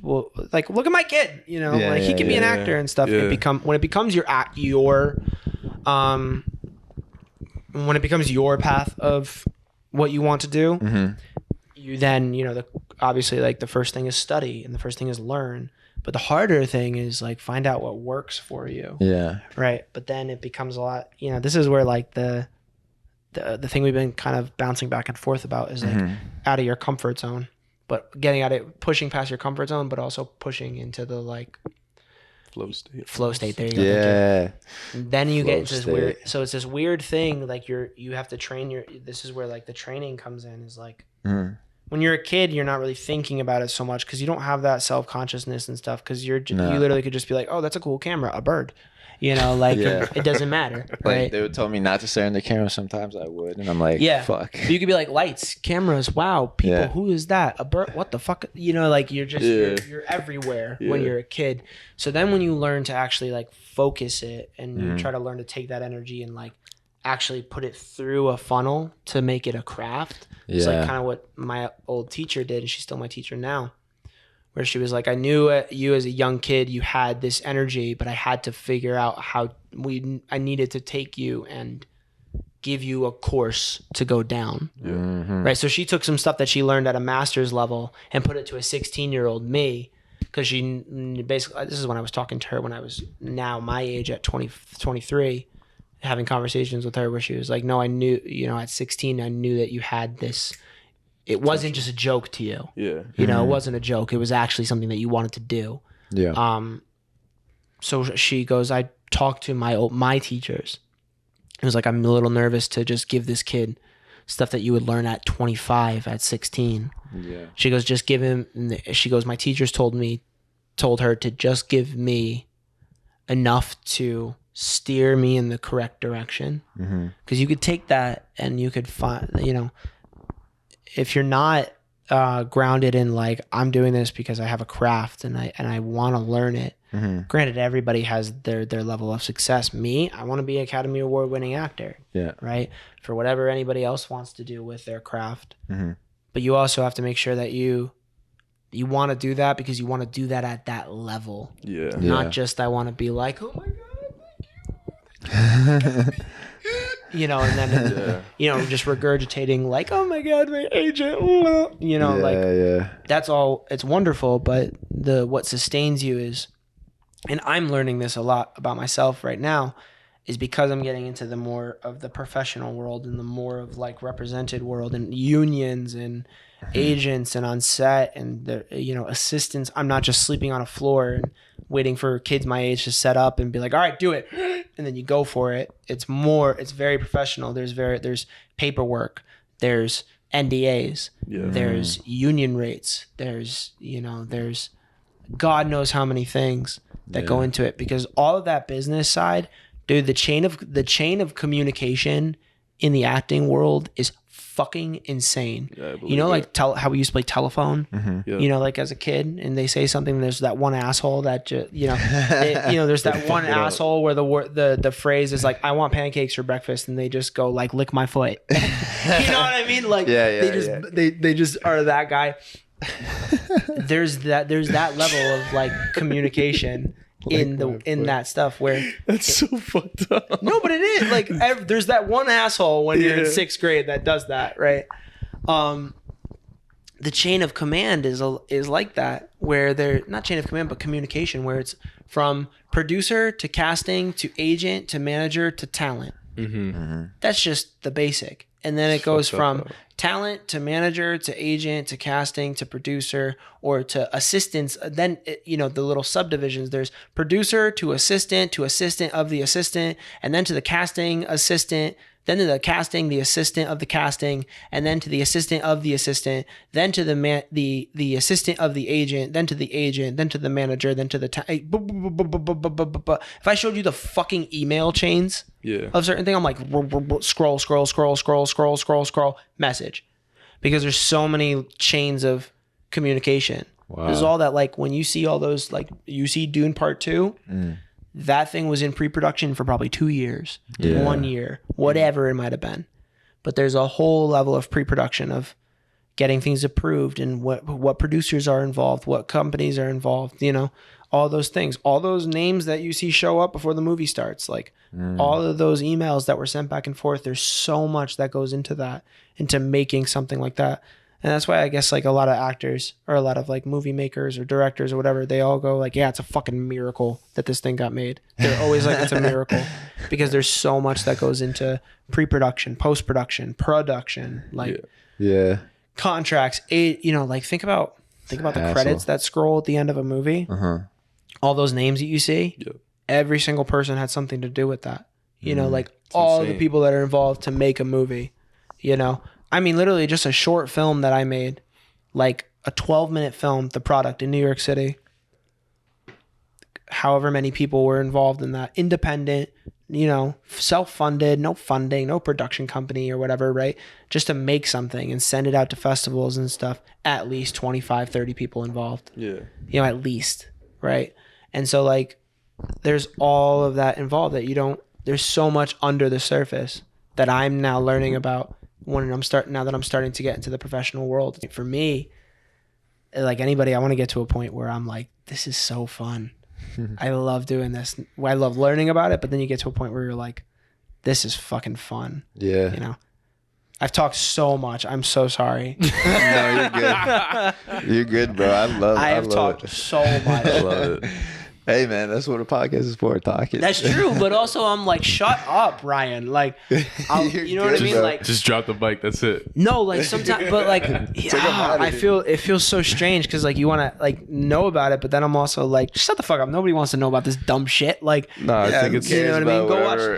A: well, like look at my kid, you know, like he can be an actor and stuff. When it becomes when it becomes your path of what you want to do, you then, you know, obviously like the first thing is study and the first thing is learn, but the harder thing is like find out what works for you. Yeah. Right. But then it becomes a lot, you know, this is where like the thing we've been kind of bouncing back and forth about is like out of your comfort zone, but getting at it, pushing past your comfort zone, but also pushing into the like flow state. There you go. Yeah. Then you get into this weird, so it's this weird thing. Like you have to train this is where like the training comes in is like, when you're a kid, you're not really thinking about it so much because you don't have that self-consciousness and stuff because you literally could just be like, oh, that's a cool camera, a bird. You know, like it doesn't matter. Right?
C: Like they would tell me not to stare in the camera. Sometimes I would. And I'm like, fuck.
A: But you could be like, lights, cameras, wow, people, who is that? A bird? What the fuck? You know, like you're just, you're everywhere when you're a kid. So then when you learn to actually like focus it and you try to learn to take that energy and like actually put it through a funnel to make it a craft. It's like kind of what my old teacher did. And she's still my teacher now. Where she was like, I knew you as a young kid, you had this energy, but I had to figure out how I needed to take you and give you a course to go down. Right. So she took some stuff that she learned at a master's level and put it to a 16-year-old me. Because she basically, this is when I was talking to her when I was now my age at 23, having conversations with her where she was like, no, I knew, you know, at 16, I knew that you had this. It wasn't just a joke to you. Yeah. You know, it wasn't a joke. It was actually something that you wanted to do. Yeah. So she goes, I talked to my teachers. It was like, I'm a little nervous to just give this kid stuff that you would learn at 25, at 16. Yeah. She goes, just give him, she goes, my teachers told me told her to just give me enough to steer me in the correct direction. Because you could take that and you could find, if you're not grounded in like, I'm doing this because I have a craft and I want to learn it. Granted, everybody has their level of success. Me, I want to be an Academy Award winning actor.
C: Yeah.
A: Right. For whatever anybody else wants to do with their craft. But you also have to make sure that you want to do that because you want to do that at that level.
B: Yeah.
A: Not just I want to be like, oh my God, thank you. And then just regurgitating like, oh my God, my agent. That's all. It's wonderful, but what sustains you is, and I'm learning this a lot about myself right now, is because I'm getting into the more of the professional world and the more of like represented world and unions and agents and on set and the assistants. I'm not just sleeping on a floor and waiting for kids my age to set up and be like, all right, do it, and then you go for it. It's very professional. There's paperwork, there's NDAs, there's union rates, there's God knows how many things that go into it, because all of that business side, dude, the chain of communication in the acting world is fucking insane. Like how we used to play telephone, like as a kid, and they say something, there's that one asshole that there's that one asshole where the phrase is like, I want pancakes for breakfast, and they just go like, lick my foot. You know what I mean? Like they just are that guy. there's that level of like communication in that stuff where
B: that's so fucked up.
A: No, but it is like there's that one asshole when you're in 6th grade that does that, right? The chain of command is like that, where they're not chain of command but communication, where it's from producer to casting to agent to manager to talent. That's just the basic. And then it goes from talent to manager to agent to casting to producer or to assistants. Then, the little subdivisions, there's producer to assistant of the assistant, and then to the casting assistant, then to the casting, the assistant of the casting, and then to the assistant of the assistant, then to the assistant of the agent, then to the agent, then to the manager, then to the if I showed you the fucking email chains of certain things, I'm like scroll, message, because there's so many chains of communication. Wow. There's all that, like when you see all those, like you see Dune Part 2, that thing was in pre-production for probably 2 years, 1 year, whatever it might have been. But there's a whole level of pre-production of getting things approved and what producers are involved, what companies are involved, all those things, all those names that you see show up before the movie starts, like all of those emails that were sent back and forth. There's so much that goes into that, into making something like that. And that's why I guess like a lot of actors or a lot of like movie makers or directors or whatever, they all go like, yeah, it's a fucking miracle that this thing got made. They're always like, it's a miracle, because there's so much that goes into pre-production, post-production, production, like contracts. Like think about the credits that scroll at the end of a movie. All those names that you see, every single person had something to do with that. Like it's all insane. The people that are involved to make a movie, I mean, literally just a short film that I made, like a 12-minute film, The Product in New York City. However many people were involved in that. Independent, self-funded, no funding, no production company or whatever, right? Just to make something and send it out to festivals and stuff. At least 25, 30 people involved. Yeah. At least, right? And so, like, there's all of that involved that there's so much under the surface that I'm now learning about. Now that I'm starting to get into the professional world. For me, like anybody, I want to get to a point where I'm like, this is so fun. I love doing this. I love learning about it, but then you get to a point where you're like, this is fucking fun. Yeah. I've talked so much. I'm so sorry.
C: No, you're good. You're good, bro. I have talked
A: so much.
B: I love it.
C: Hey man, that's what a podcast is for. Talking.
A: That's true, but also I'm like, shut up, Ryan. Like, you know what I mean?
C: bro.
A: Like,
B: Just drop the mic. That's it.
A: no, like sometimes, but like, yeah, I feel it feels so strange because like you want to like know about it, but then I'm also like, shut the fuck up. Nobody wants to know about this dumb shit. Like,
B: Nah, I
C: Yeah,
B: think
C: who
B: it's
A: you know what I mean?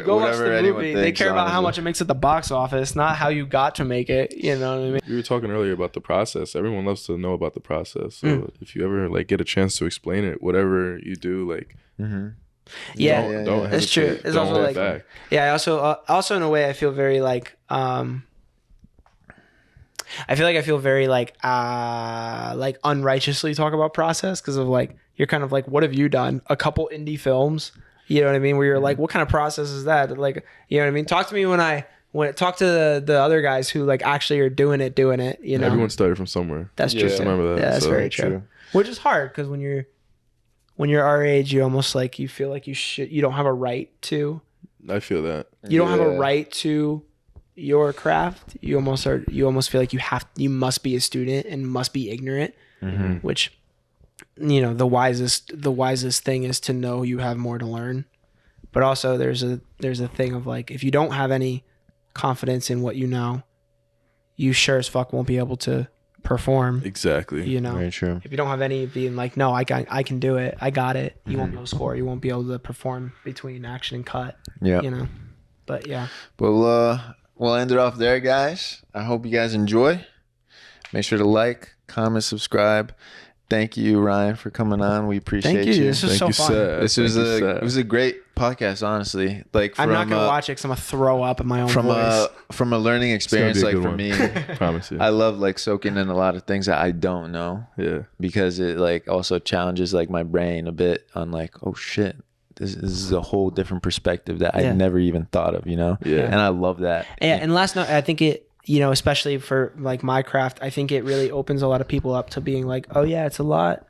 A: Go watch the
C: anyone
A: movie. They
C: thinks,
A: care about how
C: honestly.
A: much it makes at the box office, not how you got to make it. You know what I mean?
B: we were talking earlier about the process. Everyone loves to know about the process. So if you ever like get a chance to explain it, whatever you do, like
A: Yeah,
B: don't
A: that's true.
B: hesitate.
A: It's
B: Don't
A: also
B: hold
A: like,
B: back.
A: yeah, I also in a way I feel very like I feel very like unrighteously talk about process because of like you're kind of like, what have you done? A couple indie films, you know what I mean? Where you're like, what kind of process is that? Like, you know what I mean? Talk to me when talk to the other guys who like actually are doing it. You know,
B: Everyone started from somewhere.
A: that's true.
C: Yeah.
A: too.
B: Remember that.
A: Yeah, that's
B: So-
A: very true. Which is hard because when you're our age, you almost like you feel like you don't have a right to.
B: I feel that.
A: You don't have a
C: Yeah.
A: right to your craft. You almost feel like you must be a student and must be ignorant, which, you know, the wisest thing is to know you have more to learn. But also there's a thing of like, if you don't have any confidence in what you know, you sure as fuck won't be able to perform,
B: Exactly.
A: you know.
C: Very true.
A: If you don't have any being like, no, I can do it, I got it, you won't be able to score, you won't be able to perform between action and cut,
C: Yeah.
A: you know. But yeah.
C: Well, we'll end it off there, guys. I hope you guys enjoy. Make sure to like, comment, subscribe. Thank you, Ryan, for coming on. We appreciate
A: Thank you. This was
B: Thank
A: so
B: you,
A: fun.
B: Seth.
C: This was
B: Thank you,
C: it
B: Seth.
C: was a great podcast, honestly. Like
A: I'm not gonna watch it because I'm gonna throw up in my own voice.
C: from a learning
B: It's gonna
C: experience.
B: be a
C: Like
B: good
C: for
B: one.
C: me,
B: Promise you.
C: I love like soaking in a lot of things that I don't know
B: Yeah.
C: because it like also challenges like my brain a bit on like, oh shit, this is a whole different perspective that
A: Yeah.
C: I never even thought of, you know?
B: Yeah.
C: And I love that.
A: And last night, I think it, you know, especially for like my craft, I think it really opens a lot of people up to being like, oh yeah, it's a lot.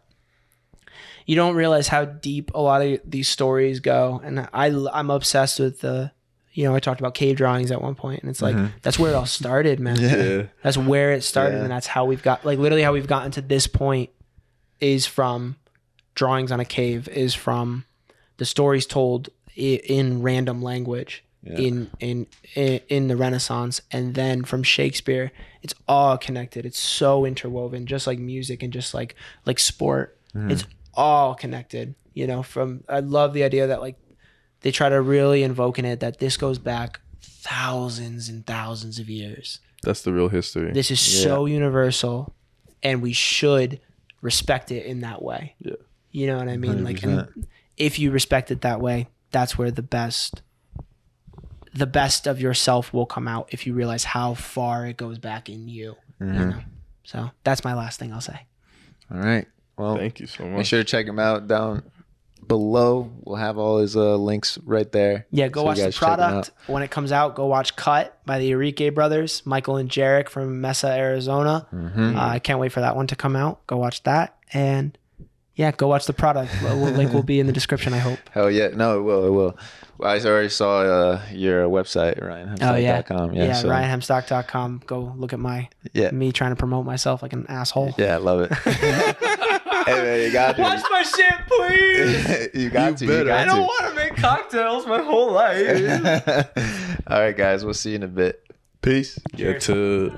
A: You don't realize how deep a lot of these stories go. And I'm obsessed with you know, I talked about cave drawings at one point, and it's like, that's where it all started, man.
B: Yeah.
A: That's where it started.
C: Yeah.
A: And that's how we've got, like, literally how we've gotten to this point is from drawings on a cave, is from the stories told in random language. In the Renaissance, and then from Shakespeare. It's all connected. It's so interwoven, just like music and just like sport. It's all connected, you know. I love the idea that like they try to really invoke in it that this goes back thousands and thousands of years.
B: That's the real history.
A: This is so universal, and we should respect it in that way.
B: Yeah.
A: You know what I mean?
C: 100%.
A: Like, and if you respect it that way, that's where the best of yourself will come out, if you realize how far it goes back in you. You know? So that's my last thing I'll say.
C: All right. Well,
B: Thank you so much.
C: make sure to check him out down below. We'll have all his links right there.
A: Yeah, go
C: So
A: watch
C: you
A: the
C: guys check him
A: product when it comes out. Go watch Cut by the Enrique brothers, Michael and Jarek from Mesa, Arizona. I can't wait for that one to come out. Go watch that, and yeah, go watch the product. Link will be in the description, I hope.
C: Hell yeah. No, it will. It will. Well, I already saw your website, RyanHemstock.com.
A: Yeah,
C: so,
A: RyanHemstock.com. Go look at me trying to promote myself like an asshole.
C: Yeah, I love it. Hey, man, you got to.
A: Watch my shit, please.
C: You got to. You got
A: I don't want to make cocktails my whole life.
C: All right, guys. We'll see you in a bit. Peace.
B: Get to.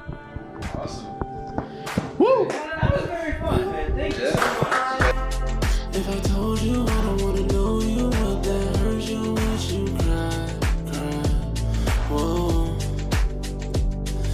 A: Woo! That was very fun, man. Thank you so much.
D: If I told you